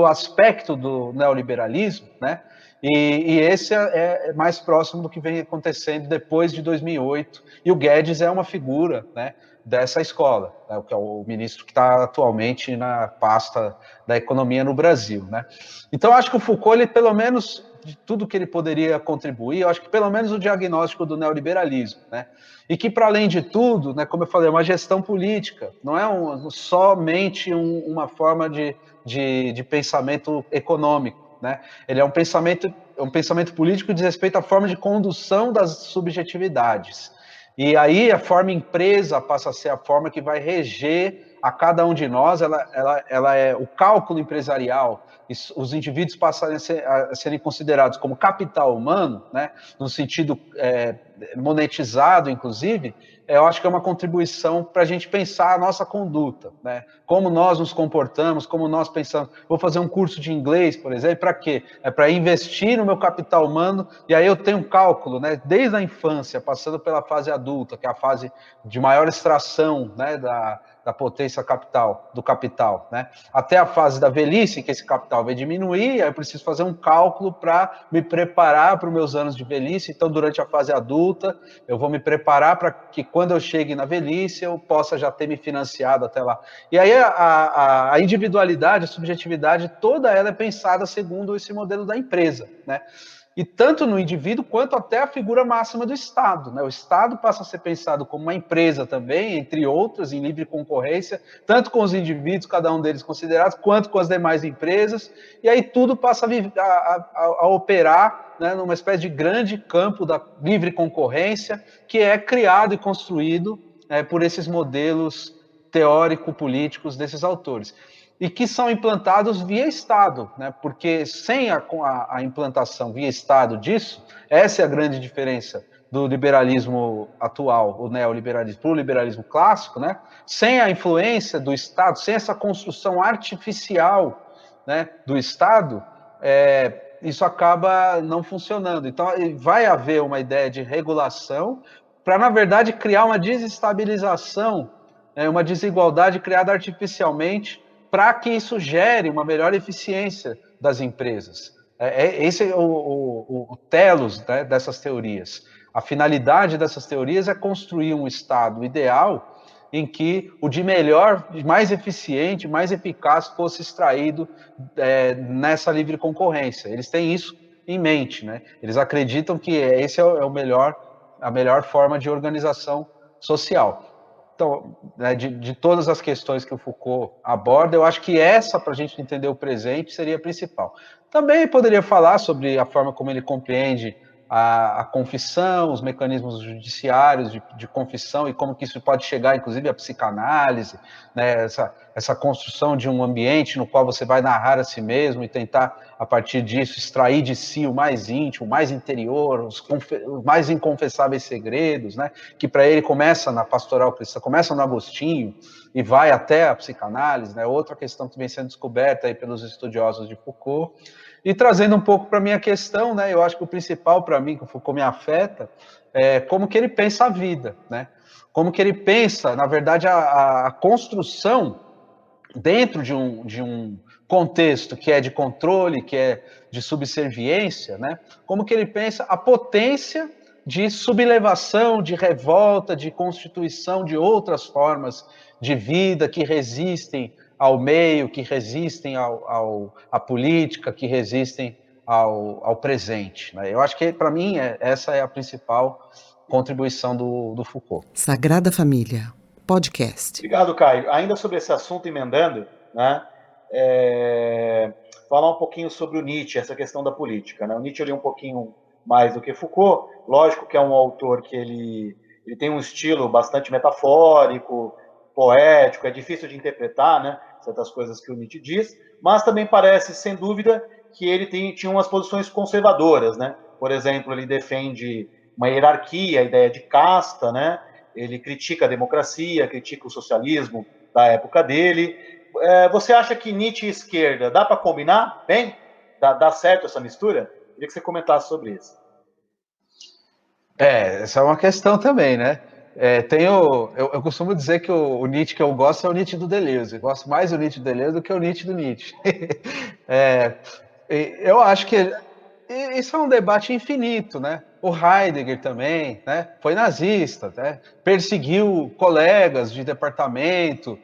aspecto do neoliberalismo, né? E esse é mais próximo do que vem acontecendo depois de 2008. E o Guedes é uma figura, né, dessa escola, né, que é o ministro que está atualmente na pasta da economia no Brasil, né? Então, acho que o Foucault, ele, pelo menos, de tudo que ele poderia contribuir, eu acho que pelo menos o diagnóstico do neoliberalismo, né? E que, para além de tudo, né, como eu falei, é uma gestão política, não é somente uma forma de pensamento econômico, né? Ele é um pensamento político que diz respeito à forma de condução das subjetividades. E aí a forma empresa passa a ser a forma que vai reger a cada um de nós, ela é o cálculo empresarial, os indivíduos passarem a serem considerados como capital humano, né, no sentido monetizado, inclusive, eu acho que é uma contribuição para a gente pensar a nossa conduta, né? Como nós nos comportamos, como nós pensamos. Vou fazer um curso de inglês, por exemplo, para quê? É para investir no meu capital humano, e aí eu tenho um cálculo, né? Desde a infância, passando pela fase adulta, que é a fase de maior extração, né, da potência do capital, né? Até a fase da velhice, que esse capital vai diminuir, aí eu preciso fazer um cálculo para me preparar para os meus anos de velhice. Então, durante a fase adulta, eu vou me preparar para que quando eu chegue na velhice, eu possa já ter me financiado até lá. E aí a individualidade, a subjetividade, toda ela é pensada segundo esse modelo da empresa, né? E tanto no indivíduo quanto até a figura máxima do Estado, né? O Estado passa a ser pensado como uma empresa também, entre outras, em livre concorrência, tanto com os indivíduos, cada um deles considerados, quanto com as demais empresas, e aí tudo passa a operar, né, numa espécie de grande campo da livre concorrência, que é criado e construído por esses modelos teórico-políticos desses autores, e que são implantados via Estado, né? Porque sem a implantação via Estado disso, essa é a grande diferença do liberalismo atual, o neoliberalismo, para o liberalismo clássico, né? Sem a influência do Estado, sem essa construção artificial, né, do Estado, isso acaba não funcionando. Então, vai haver uma ideia de regulação para, na verdade, criar uma desestabilização, uma desigualdade criada artificialmente, para que isso gere uma melhor eficiência das empresas. Esse é o telos, né, dessas teorias. A finalidade dessas teorias é construir um Estado ideal em que o de melhor, mais eficiente, mais eficaz fosse extraído nessa livre concorrência. Eles têm isso em mente, né? Eles acreditam que esse é a melhor forma de organização social. Então, né, de todas as questões que o Foucault aborda, eu acho que essa, para a gente entender o presente, seria a principal. Também poderia falar sobre a forma como ele compreende a confissão, os mecanismos judiciários de confissão e como que isso pode chegar, inclusive, à psicanálise, né, essa construção de um ambiente no qual você vai narrar a si mesmo e tentar, a partir disso, extrair de si o mais íntimo, o mais interior, os mais inconfessáveis segredos, né, que para ele começa na pastoral cristã, começa no Agostinho e vai até a psicanálise, né, outra questão que vem sendo descoberta aí pelos estudiosos de Foucault. E trazendo um pouco para a minha questão, né, eu acho que o principal para mim, que o Foucault me afeta, é como que ele pensa a vida, né? Como que ele pensa, na verdade, a construção dentro de um contexto que é de controle, que é de subserviência, né? Como que ele pensa a potência de sublevação, de revolta, de constituição de outras formas de vida que resistem ao meio, que resistem à política, que resistem ao presente, né? Eu acho que, para mim, essa é a principal contribuição do Foucault. Sagrada Família, podcast. Obrigado, Caio. Ainda sobre esse assunto, emendando, né, falar um pouquinho sobre o Nietzsche, essa questão da política, né? O Nietzsche ali um pouquinho mais do que Foucault. Lógico que é um autor que ele tem um estilo bastante metafórico, poético, é difícil de interpretar, né, certas coisas que o Nietzsche diz, mas também parece, sem dúvida, que ele tinha umas posições conservadoras, né? Por exemplo, ele defende uma hierarquia, a ideia de casta, né? Ele critica a democracia, critica o socialismo da época dele. Você acha que Nietzsche e esquerda dá para combinar bem? Dá certo essa mistura? Queria que você comentasse sobre isso. Essa é uma questão também, né? Eu costumo dizer que o Nietzsche que eu gosto é o Nietzsche do Deleuze. Eu gosto mais do Nietzsche do Deleuze do que o Nietzsche do Nietzsche. Eu acho que isso é um debate infinito, né? O Heidegger também, né? Foi nazista, né? Perseguiu colegas de departamento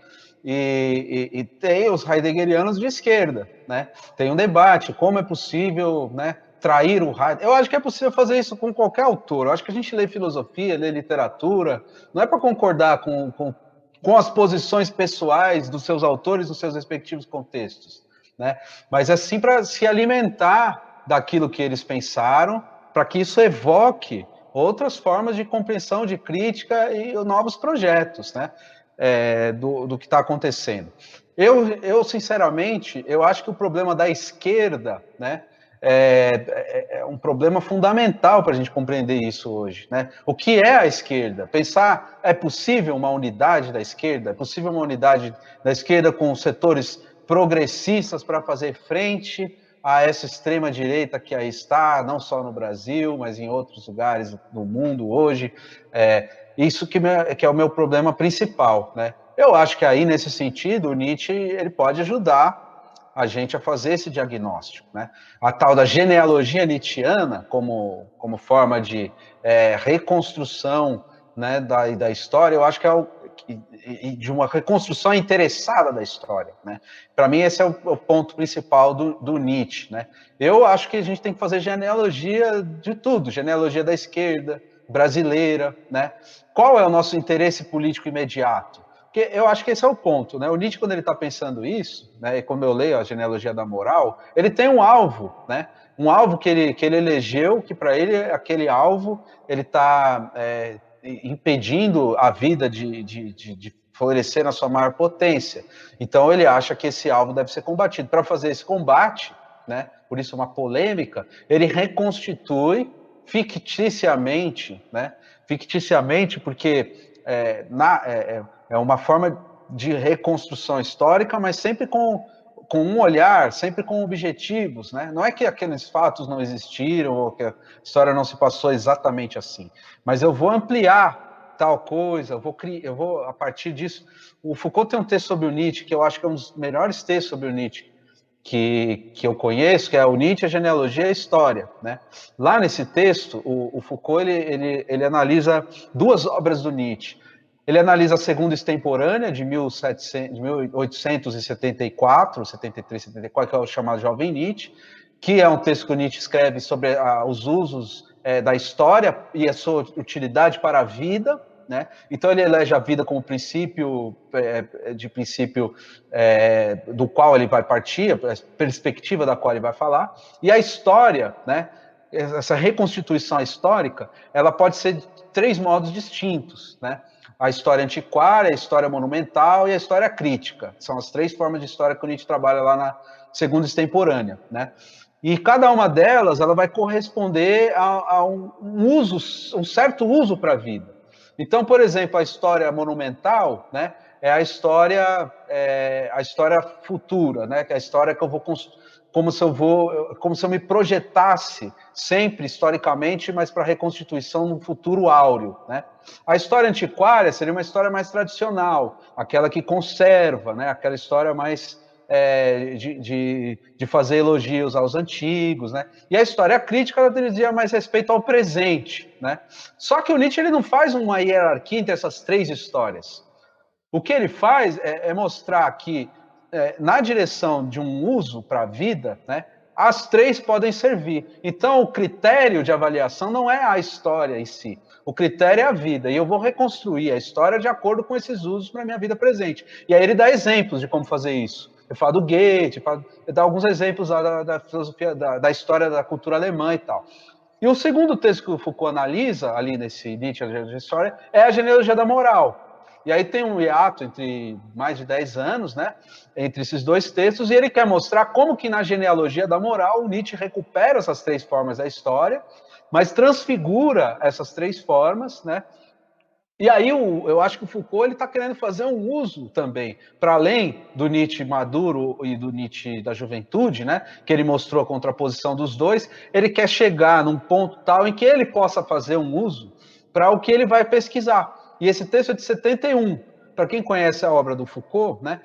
e tem os heideggerianos de esquerda, né? Tem um debate, como é possível, né, trair o Heidegger. Eu acho que é possível fazer isso com qualquer autor. Eu acho que a gente lê filosofia, lê literatura, não é para concordar com as posições pessoais dos seus autores, dos seus respectivos contextos, né? Mas é sim para se alimentar daquilo que eles pensaram, para que isso evoque outras formas de compreensão, de crítica e novos projetos, né? Do que está acontecendo. Eu, sinceramente, eu acho que o problema da esquerda, né, é um problema fundamental para a gente compreender isso hoje, né? O que é a esquerda? Pensar, é possível uma unidade da esquerda? É possível uma unidade da esquerda com setores progressistas para fazer frente a essa extrema-direita que aí está, não só no Brasil, mas em outros lugares do mundo hoje? Isso que é o meu problema principal, né? Eu acho que aí, nesse sentido, o Nietzsche ele pode ajudar a gente a fazer esse diagnóstico, né? A tal da genealogia nietzschiana, como forma de reconstrução, né, da história, eu acho que de uma reconstrução interessada da história, né? Para mim, esse é o ponto principal do Nietzsche, né? Eu acho que a gente tem que fazer genealogia de tudo, genealogia da esquerda, brasileira, né? Qual é o nosso interesse político imediato? Porque eu acho que esse é o ponto, né? O Nietzsche, quando ele está pensando isso, né, e como eu leio a genealogia da moral, ele tem um alvo, né? Um alvo que ele elegeu, que para ele, aquele alvo, ele está impedindo a vida de florescer na sua maior potência. Então, ele acha que esse alvo deve ser combatido. Para fazer esse combate, né, por isso uma polêmica, ele reconstitui ficticiamente, né? Ficticiamente, porque é uma forma de reconstrução histórica, mas sempre com um olhar, sempre com objetivos, né? Não é que aqueles fatos não existiram ou que a história não se passou exatamente assim, mas eu vou ampliar tal coisa, eu vou a partir disso. O Foucault tem um texto sobre o Nietzsche que eu acho que é um dos melhores textos sobre o Nietzsche que eu conheço, que é o Nietzsche, a genealogia e a história, né? Lá nesse texto, o Foucault ele analisa duas obras do Nietzsche. Ele analisa a Segunda Extemporânea, de 1874, 73, 74, que é o chamado Jovem Nietzsche, que é um texto que o Nietzsche escreve sobre os usos da história e a sua utilidade para a vida, né? Então ele elege a vida como princípio do qual ele vai partir, a perspectiva da qual ele vai falar, e a história, né? Essa reconstituição histórica, ela pode ser de três modos distintos, né? A história antiquária, a história monumental e a história crítica. São as três formas de história que o Nietzsche trabalha lá na Segunda Extemporânea, né? E cada uma delas, ela vai corresponder a um certo uso para a vida. Então, por exemplo, a história monumental, né, é a história futura, né, que é a história que eu vou como se eu me projetasse sempre historicamente, mas para a reconstituição no futuro áureo, né? A história antiquária seria uma história mais tradicional, aquela que conserva, né, aquela história mais de fazer elogios aos antigos, né? E a história crítica, ela dizia mais respeito ao presente, né? Só que o Nietzsche ele não faz uma hierarquia entre essas três histórias. O que ele faz é mostrar que na direção de um uso para a vida, né, as três podem servir. Então, o critério de avaliação não é a história em si. O critério é a vida. E eu vou reconstruir a história de acordo com esses usos para a minha vida presente. E aí ele dá exemplos de como fazer isso. Eu falo do Goethe, eu dá alguns exemplos da filosofia, da história da cultura alemã e tal. E o segundo texto que o Foucault analisa, ali nesse Nietzsche, a história, é a genealogia da moral. E aí tem um hiato entre mais de 10 anos, né, entre esses dois textos, e ele quer mostrar como que na genealogia da moral o Nietzsche recupera essas três formas da história, mas transfigura essas três formas, né? E aí eu acho que o Foucault está querendo fazer um uso também, para além do Nietzsche maduro e do Nietzsche da juventude, né, que ele mostrou a contraposição dos dois, ele quer chegar num ponto tal em que ele possa fazer um uso para o que ele vai pesquisar. E esse texto é de 71. Para quem conhece a obra do Foucault, né,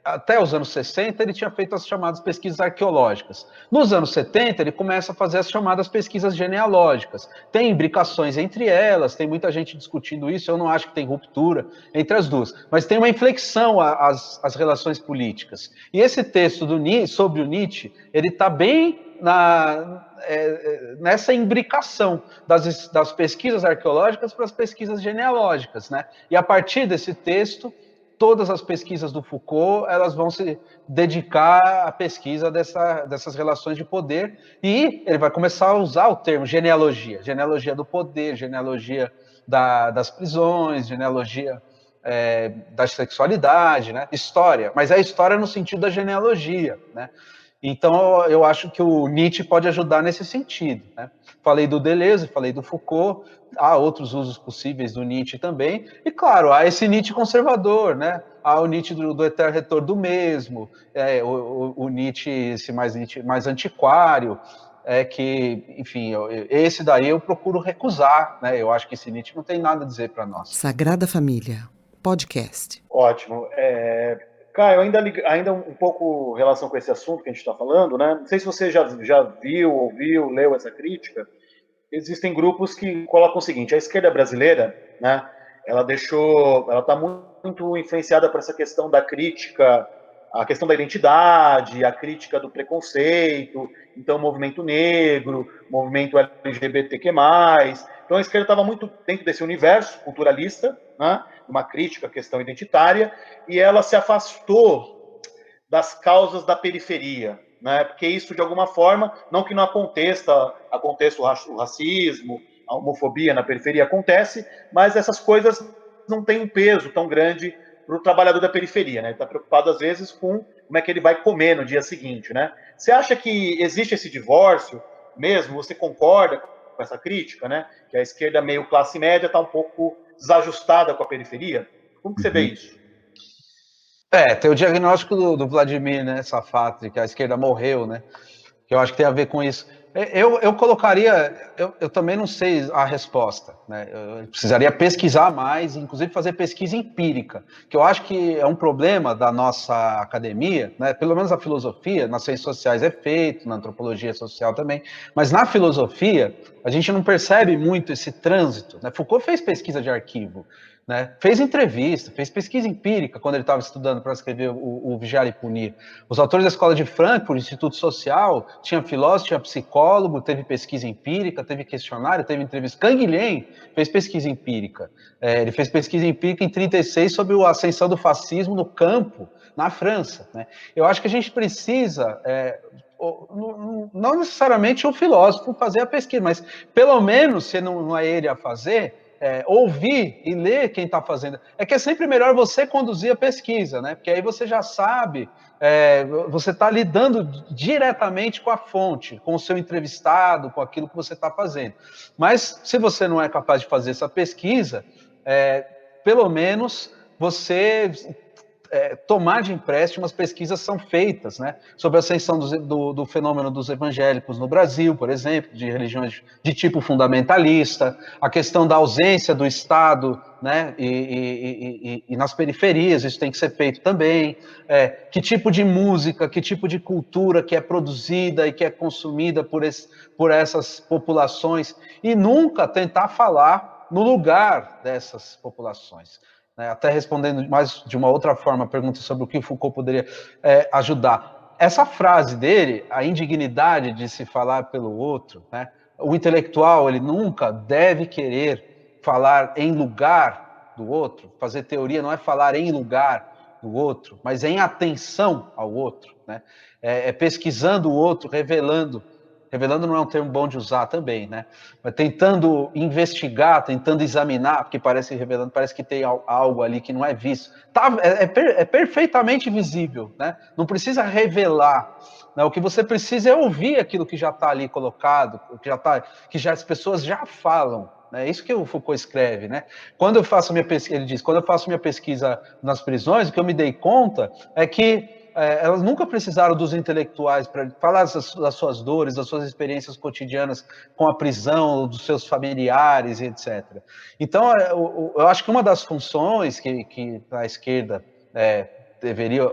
até os anos 60 ele tinha feito as chamadas pesquisas arqueológicas. Nos anos 70 ele começa a fazer as chamadas pesquisas genealógicas. Tem imbricações entre elas, tem muita gente discutindo isso, eu não acho que tem ruptura entre as duas, mas tem uma inflexão às relações políticas. E esse texto sobre o Nietzsche, ele está bem nessa imbricação das pesquisas arqueológicas para as pesquisas genealógicas, né? E a partir desse texto, todas as pesquisas do Foucault, elas vão se dedicar à pesquisa dessas relações de poder, e ele vai começar a usar o termo genealogia, genealogia do poder, genealogia das prisões, genealogia da sexualidade, né? História, mas é história no sentido da genealogia, né? Então, eu acho que o Nietzsche pode ajudar nesse sentido, né? Falei do Deleuze, falei do Foucault, há outros usos possíveis do Nietzsche também, e claro, há esse Nietzsche conservador, né? Há o Nietzsche do eterno retorno do mesmo, o Nietzsche, esse mais antiquário, que, enfim, esse daí eu procuro recusar, né? Eu acho que esse Nietzsche não tem nada a dizer para nós. Sagrada Família, podcast. Ótimo. Caio, ainda um pouco em relação com esse assunto que a gente está falando, né? Não sei se você já viu, ouviu, leu essa crítica. Existem grupos que colocam o seguinte: a esquerda brasileira, né? Ela está muito influenciada por essa questão da crítica, a questão da identidade, a crítica do preconceito, então movimento negro, movimento LGBTQ+. Então a esquerda estava muito dentro desse universo culturalista, né? Uma crítica à questão identitária, e ela se afastou das causas da periferia, né? Porque isso, de alguma forma, não que não aconteça o racismo, a homofobia na periferia acontece, mas essas coisas não têm um peso tão grande para o trabalhador da periferia, né? Ele está preocupado, às vezes, com como é que ele vai comer no dia seguinte, né? Você acha que existe esse divórcio mesmo? Você concorda com essa crítica, né? Que a esquerda meio classe média está um pouco desajustada com a periferia? Como que você vê isso? Tem o diagnóstico do Vladimir, né, Safatli, que a esquerda morreu, né? Que eu acho que tem a ver com isso. Eu colocaria, eu também não sei a resposta, né? Eu precisaria pesquisar mais, inclusive fazer pesquisa empírica, que eu acho que é um problema da nossa academia, né? Pelo menos a filosofia, nas ciências sociais é feito, na antropologia social também, mas na filosofia a gente não percebe muito esse trânsito, né? Foucault fez pesquisa de arquivo, né? Fez entrevista, fez pesquisa empírica quando ele estava estudando para escrever o Vigiar e Punir. Os autores da Escola de Frankfurt, Instituto Social, tinha filósofo, tinha psicólogo, teve pesquisa empírica, teve questionário, teve entrevista. Canguilhem fez pesquisa empírica. Ele fez pesquisa empírica em 1936 sobre a ascensão do fascismo no campo, na França, né? Eu acho que a gente precisa... não necessariamente o filósofo fazer a pesquisa, mas pelo menos, se não é ele a fazer... ouvir e ler quem está fazendo. É que é sempre melhor você conduzir a pesquisa, né? Porque aí você já sabe, você está lidando diretamente com a fonte, com o seu entrevistado, com aquilo que você está fazendo. Mas se você não é capaz de fazer essa pesquisa, pelo menos você... tomar de empréstimo, as pesquisas são feitas, né, sobre a ascensão do fenômeno dos evangélicos no Brasil, por exemplo, de religiões de tipo fundamentalista, a questão da ausência do Estado, né, e nas periferias, isso tem que ser feito também, que tipo de música, que tipo de cultura que é produzida e que é consumida por essas populações, e nunca tentar falar no lugar dessas populações. né? Até respondendo mais de uma outra forma a pergunta sobre o que Foucault poderia ajudar. Essa frase dele, a indignidade de se falar pelo outro, né? O intelectual, ele nunca deve querer falar em lugar do outro. Fazer teoria não é falar em lugar do outro, mas em atenção ao outro, né? Pesquisando o outro, revelando não é um termo bom de usar também, né? Mas tentando investigar, tentando examinar, porque parece revelando, parece que tem algo ali que não é visto. É perfeitamente visível, né? Não precisa revelar. Né? O que você precisa é ouvir aquilo que já está ali colocado, que já as pessoas já falam. É isso que o Foucault escreve, né? Quando eu faço minha pesquisa, ele diz, quando eu faço minha pesquisa nas prisões, o que eu me dei conta é que elas nunca precisaram dos intelectuais para falar das suas dores, das suas experiências cotidianas com a prisão, dos seus familiares, etc. Então, eu acho que uma das funções que a esquerda deveria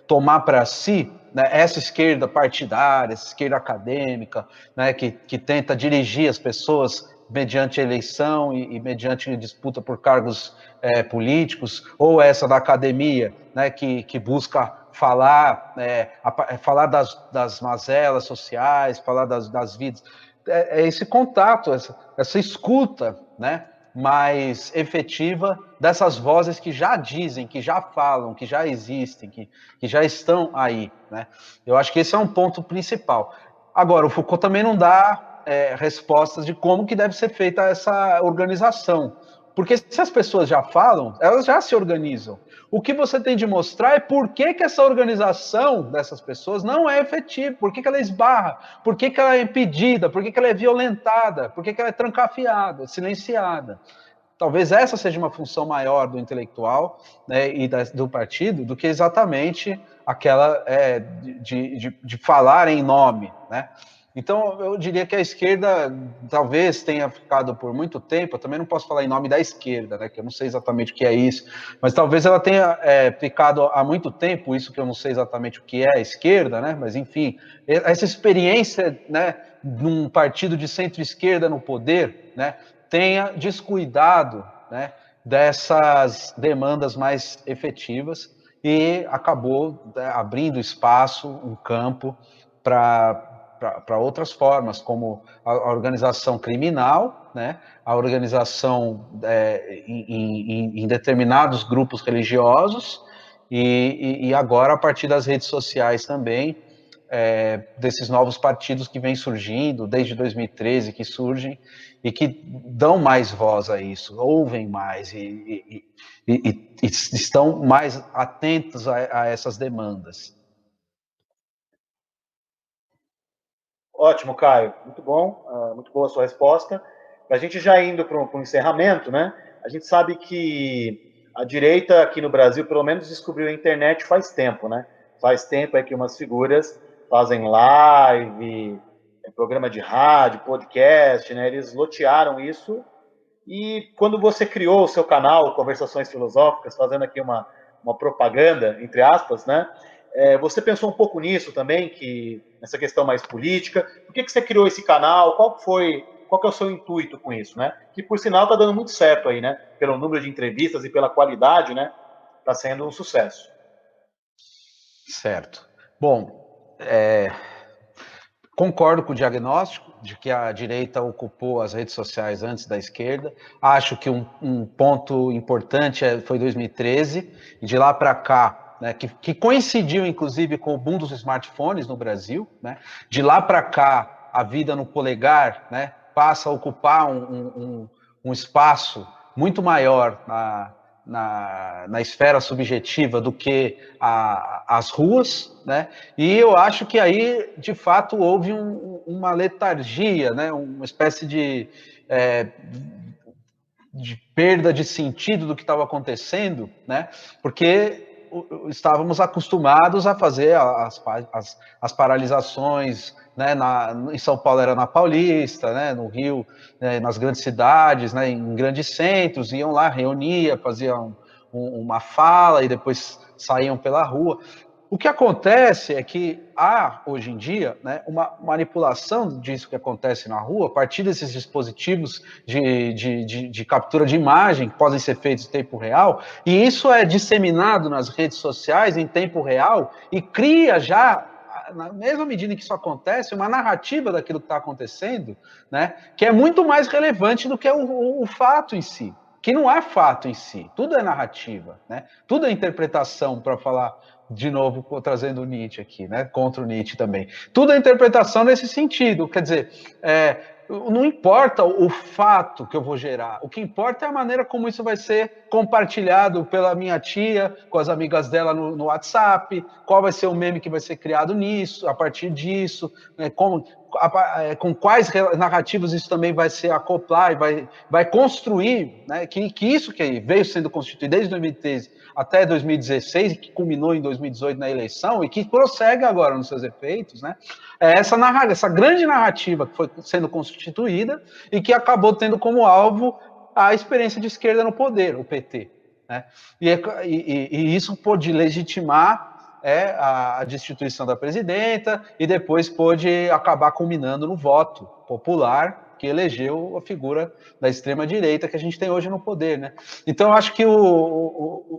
tomar para si, né, essa esquerda partidária, essa esquerda acadêmica, né, que tenta dirigir as pessoas mediante eleição e mediante disputa por cargos políticos, ou essa da academia, né, que busca falar das mazelas sociais, falar das vidas. Esse contato, essa escuta, né, mais efetiva dessas vozes que já dizem, que já falam, que já existem, que já estão aí, né? Eu acho que esse é um ponto principal. Agora, o Foucault também não dá respostas de como que deve ser feita essa organização. Porque se as pessoas já falam, elas já se organizam. O que você tem de mostrar é por que essa organização dessas pessoas não é efetiva, por que ela esbarra, por que ela é impedida, por que ela é violentada, por que ela é trancafiada, silenciada. Talvez essa seja uma função maior do intelectual, né, e do partido do que exatamente aquela de falar em nome, né? Então, eu diria que a esquerda talvez tenha ficado por muito tempo, eu também não posso falar em nome da esquerda, né, que eu não sei exatamente o que é isso, mas talvez ela tenha ficado há muito tempo, isso que eu não sei exatamente o que é a esquerda, né, mas enfim, essa experiência, né, num partido de centro-esquerda no poder, né, tenha descuidado, né, dessas demandas mais efetivas e acabou abrindo espaço, um campo para outras formas, como a organização criminal, né, a organização em determinados grupos religiosos e agora a partir das redes sociais também, desses novos partidos que vêm surgindo, desde 2013 que surgem, e que dão mais voz a isso, ouvem mais e estão mais atentos a essas demandas. Ótimo, Caio. Muito bom, muito boa a sua resposta. A gente já indo para o encerramento, né? A gente sabe que a direita aqui no Brasil, pelo menos, descobriu a internet faz tempo, né? Faz tempo que umas figuras fazem live, programa de rádio, podcast, né? Eles lotearam isso. E quando você criou o seu canal, Conversações Filosóficas, fazendo aqui uma propaganda, entre aspas, né? Você pensou um pouco nisso também, que nessa questão mais política. Por que você criou esse canal? Qual que é o seu intuito com isso, né? Que por sinal está dando muito certo aí, né? Pelo número de entrevistas e pela qualidade, né? Está sendo um sucesso. Certo. Bom, concordo com o diagnóstico de que a direita ocupou as redes sociais antes da esquerda. Acho que um ponto importante foi 2013, e de lá para cá, né, que coincidiu inclusive com o boom dos smartphones no Brasil, né? De lá para cá, a vida no polegar, né, passa a ocupar um espaço muito maior na esfera subjetiva do que as ruas, né? E eu acho que aí, de fato, houve uma letargia, né? Uma espécie de perda de sentido do que estava acontecendo, né? Porque estávamos acostumados a fazer as paralisações, né? Em São Paulo era na Paulista, né? No Rio, né? Nas grandes cidades, né? Em grandes centros, iam lá, reunia, faziam uma fala e depois saíam pela rua. O que acontece é que há, hoje em dia, né, uma manipulação disso que acontece na rua, a partir desses dispositivos de captura de imagem que podem ser feitos em tempo real, e isso é disseminado nas redes sociais em tempo real e cria já, na mesma medida em que isso acontece, uma narrativa daquilo que está acontecendo, né, que é muito mais relevante do que o fato em si, que não é fato em si, tudo é narrativa, né, tudo é interpretação, para falar de novo, trazendo o Nietzsche aqui, né? Contra o Nietzsche também. Tudo é interpretação nesse sentido, quer dizer, não importa o fato que eu vou gerar, o que importa é a maneira como isso vai ser compartilhado pela minha tia, com as amigas dela no WhatsApp, qual vai ser o meme que vai ser criado nisso, a partir disso, né? Com quais narrativas isso também vai se acoplar e vai construir, né? Que isso que veio sendo constituído desde 2013 até 2016, e que culminou em 2018 na eleição, e que prossegue agora nos seus efeitos, né? Essa grande narrativa que foi sendo constituída e que acabou tendo como alvo a experiência de esquerda no poder, o PT. Né? E isso pôde legitimar a destituição da presidenta e depois pôde acabar culminando no voto popular que elegeu a figura da extrema-direita que a gente tem hoje no poder, né? Então, eu acho que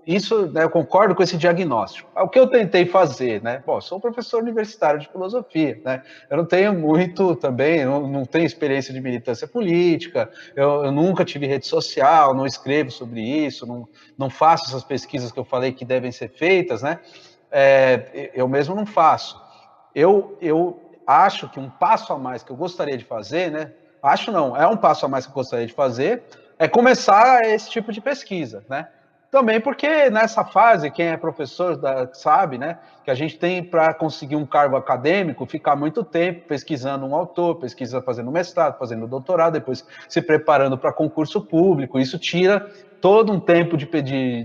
isso, né, eu concordo com esse diagnóstico. O que eu tentei fazer, né? Bom, sou professor universitário de filosofia, né? Eu não tenho muito também, não tenho experiência de militância política, eu nunca tive rede social, não escrevo sobre isso, não faço essas pesquisas que eu falei que devem ser feitas, né? Eu mesmo não faço. Eu acho que um passo a mais que eu gostaria de fazer, né? Acho não, é um passo a mais que eu gostaria de fazer, é começar esse tipo de pesquisa, né? Também porque nessa fase, quem é professor sabe, né, que a gente tem para conseguir um cargo acadêmico, ficar muito tempo pesquisando um autor, fazendo mestrado, fazendo doutorado, depois se preparando para concurso público. Isso tira todo um tempo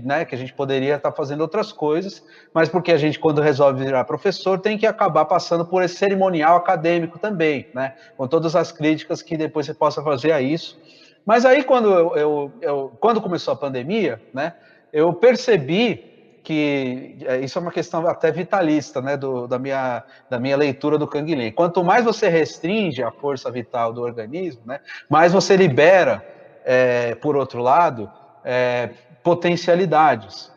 né, que a gente poderia estar fazendo outras coisas, mas porque a gente, quando resolve virar professor, tem que acabar passando por esse cerimonial acadêmico também, né, com todas as críticas que depois você possa fazer a isso. Mas aí, quando começou a pandemia, né, eu percebi que isso é uma questão até vitalista, né, da minha leitura do Canguilhem. Quanto mais você restringe a força vital do organismo, né, mais você libera, por outro lado, potencialidades.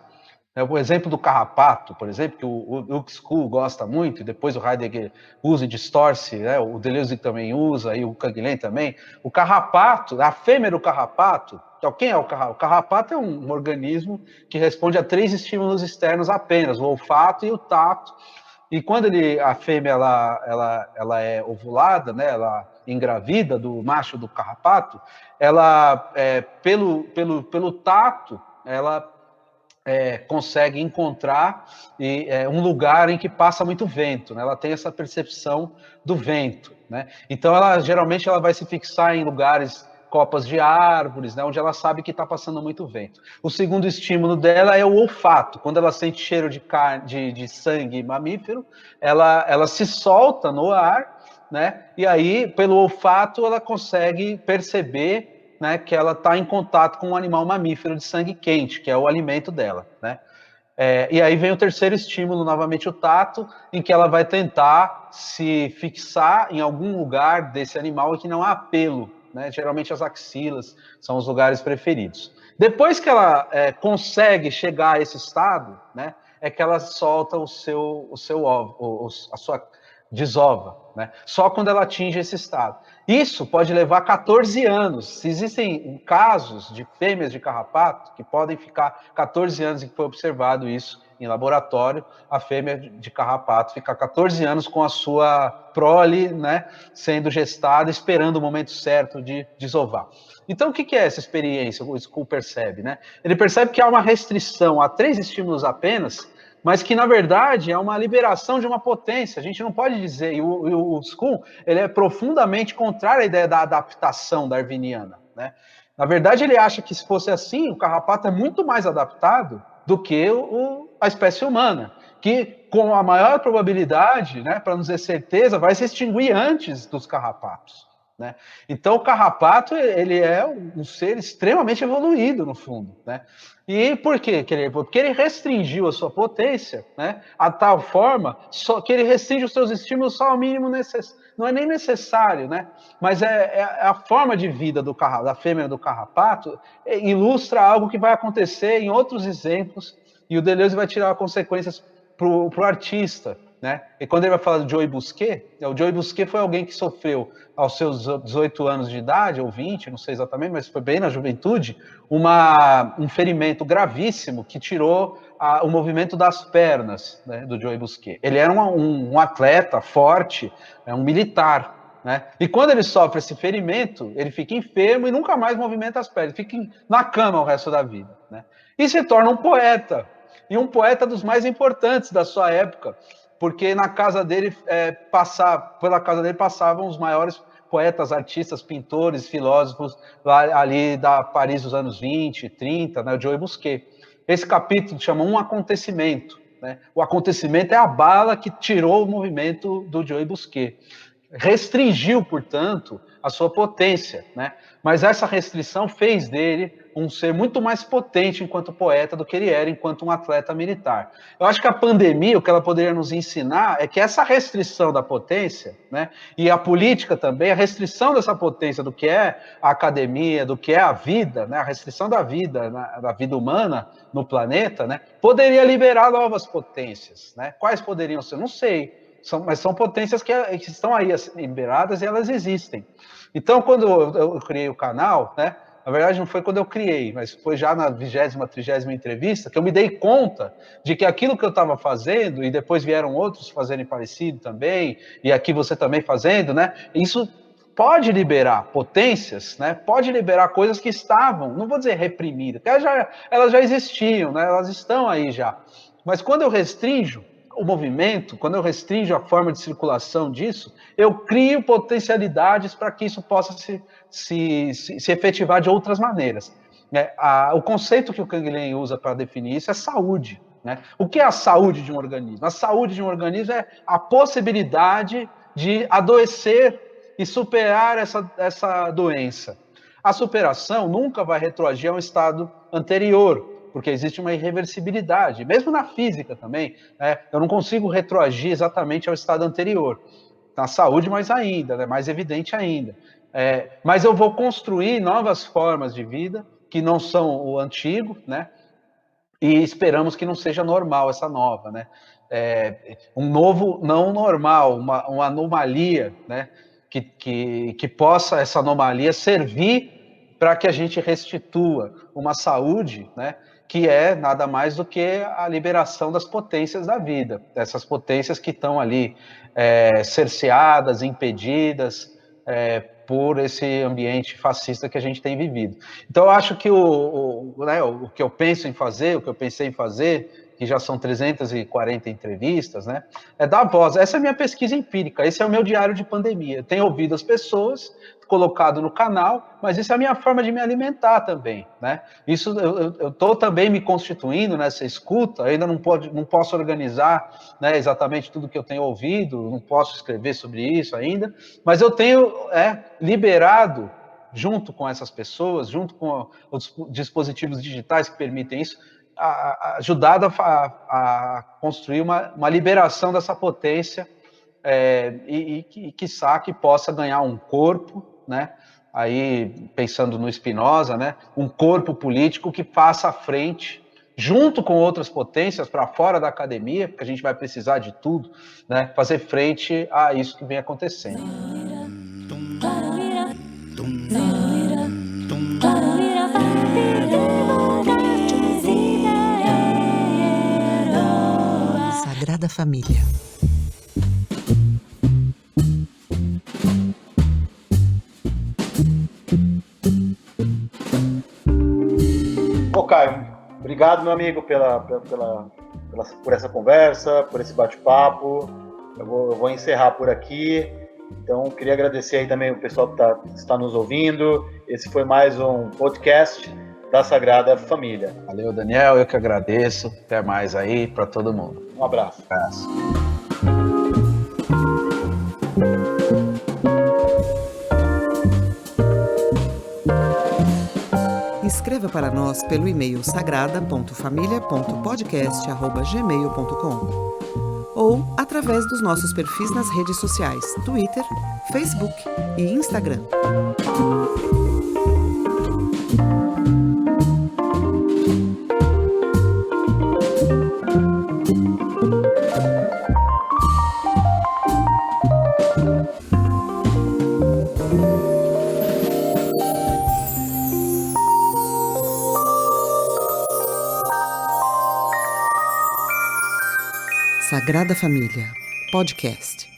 O exemplo do carrapato, por exemplo, que o Uxku gosta muito, e depois o Heidegger usa e distorce, né? O Deleuze também usa, e o Canguilhem também. O carrapato, a fêmea do carrapato, então quem é o carrapato? O carrapato é um organismo que responde a 3 estímulos externos apenas, o olfato e o tato. E quando a fêmea ela é ovulada, né? Ela engravida do macho do carrapato, ela, pelo tato, ela consegue encontrar um lugar em que passa muito vento, né? Ela tem essa percepção do vento, né? Então, geralmente ela vai se fixar em lugares, copas de árvores, né? Onde ela sabe que está passando muito vento. O segundo estímulo dela é o olfato. Quando ela sente cheiro de sangue mamífero, ela se solta no ar, né? E aí, pelo olfato, ela consegue perceber, né, que ela está em contato com um animal mamífero de sangue quente, que é o alimento dela, né? E aí vem o terceiro estímulo, novamente o tato, em que ela vai tentar se fixar em algum lugar desse animal que não há pelo, né? Geralmente as axilas são os lugares preferidos. Depois que ela consegue chegar a esse estado, né, é que ela solta o seu ovo, a sua desova, né? Só quando ela atinge esse estado. Isso pode levar 14 anos. Existem casos de fêmeas de carrapato que podem ficar 14 anos, e que foi observado isso em laboratório, a fêmea de carrapato ficar 14 anos com a sua prole, né, sendo gestada, esperando o momento certo de desovar. Então, o que é essa experiência? O Skull percebe, né? Ele percebe que há uma restrição a 3 estímulos apenas, mas que, na verdade, é uma liberação de uma potência. A gente não pode dizer, e o Skull, ele é profundamente contrário à ideia da adaptação darwiniana, né? Na verdade, ele acha que, se fosse assim, o carrapato é muito mais adaptado do que a espécie humana, que, com a maior probabilidade, né, para nos dizer certeza, vai se extinguir antes dos carrapatos, né? Então o carrapato ele é um ser extremamente evoluído no fundo, né? E por quê? Porque ele restringiu a sua potência, né? A tal forma que ele restringe os seus estímulos só ao mínimo necessário. Não é nem necessário, né? Mas é a forma de vida da fêmea do carrapato ilustra algo que vai acontecer em outros exemplos, e o Deleuze vai tirar consequências para o artista, né? E quando ele vai falar do Joey Busquet, o Joey Busquet foi alguém que sofreu aos seus 18 anos de idade, ou 20, não sei exatamente, mas foi bem na juventude, um ferimento gravíssimo que tirou o movimento das pernas, né, do Joey Busquet. Ele era um atleta forte, um militar, né? E quando ele sofre esse ferimento, ele fica enfermo e nunca mais movimenta as pernas, fica na cama o resto da vida, né? E se torna um poeta, e um poeta dos mais importantes da sua época, porque na casa dele, pela casa dele passavam os maiores poetas, artistas, pintores, filósofos ali da Paris dos anos 20, 30, né, o Joey Busquet. Esse capítulo chama Um Acontecimento, né? O acontecimento é a bala que tirou o movimento do Joey Busquet. Restringiu, portanto, a sua potência, né? Mas essa restrição fez dele um ser muito mais potente enquanto poeta do que ele era enquanto um atleta militar. Eu acho que a pandemia, o que ela poderia nos ensinar é que essa restrição da potência, né, e a política também, a restrição dessa potência do que é a academia, do que é a vida, né, a restrição da vida humana no planeta, né, poderia liberar novas potências, né? Quais poderiam ser? Não sei. Mas são potências que estão aí liberadas e elas existem. Então, quando eu criei o canal, né, na verdade não foi quando eu criei, mas foi já na 20ª, 30ª entrevista que eu me dei conta de que aquilo que eu estava fazendo, e depois vieram outros fazerem parecido também, e aqui você também fazendo, né, isso pode liberar potências, né, pode liberar coisas que estavam, não vou dizer reprimidas, porque elas já existiam, né, elas estão aí já. Mas quando eu restringo o movimento, quando eu restringo a forma de circulação disso, eu crio potencialidades para que isso possa se efetivar de outras maneiras. O conceito que o Canguilhem usa para definir isso é saúde, né? O que é a saúde de um organismo? A saúde de um organismo é a possibilidade de adoecer e superar essa doença. A superação nunca vai retroagir a um estado anterior, porque existe uma irreversibilidade, mesmo na física também, né? Eu não consigo retroagir exatamente ao estado anterior. Na saúde, mais ainda, né? Mais evidente ainda. Mas eu vou construir novas formas de vida que não são o antigo, né? E esperamos que não seja normal essa nova, né? Um novo não normal, uma anomalia, né? Que possa essa anomalia servir para que a gente restitua uma saúde, né? Que é nada mais do que a liberação das potências da vida, essas potências que estão ali cerceadas, impedidas por esse ambiente fascista que a gente tem vivido. Então, eu acho que o que eu penso em fazer, o que eu pensei em fazer, que já são 340 entrevistas, né, é dar voz. Essa é a minha pesquisa empírica, esse é o meu diário de pandemia. Eu tenho ouvido as pessoas, colocado no canal, mas isso é a minha forma de me alimentar também, né? Isso eu estou também me constituindo nessa escuta, ainda não posso organizar, né, exatamente tudo que eu tenho ouvido, não posso escrever sobre isso ainda, mas eu tenho liberado, junto com essas pessoas, junto com os dispositivos digitais que permitem isso, ajudado a construir uma liberação dessa potência e quiçá que possa ganhar um corpo, né? Aí, pensando no Spinoza, né? Um corpo político que faça frente, junto com outras potências, para fora da academia, porque a gente vai precisar de tudo, né? Fazer frente a isso que vem acontecendo. Sagrada Família. Caio, obrigado, meu amigo, por essa conversa, por esse bate-papo. Eu vou encerrar por aqui. Então, queria agradecer aí também o pessoal que está nos ouvindo. Esse foi mais um podcast da Sagrada Família. Valeu, Daniel, eu que agradeço. Até mais aí para todo mundo. Um abraço. escreva para nós pelo e-mail sagrada.familia.podcast@gmail.com ou através dos nossos perfis nas redes sociais, Twitter, Facebook e Instagram. Sagrada Família, podcast.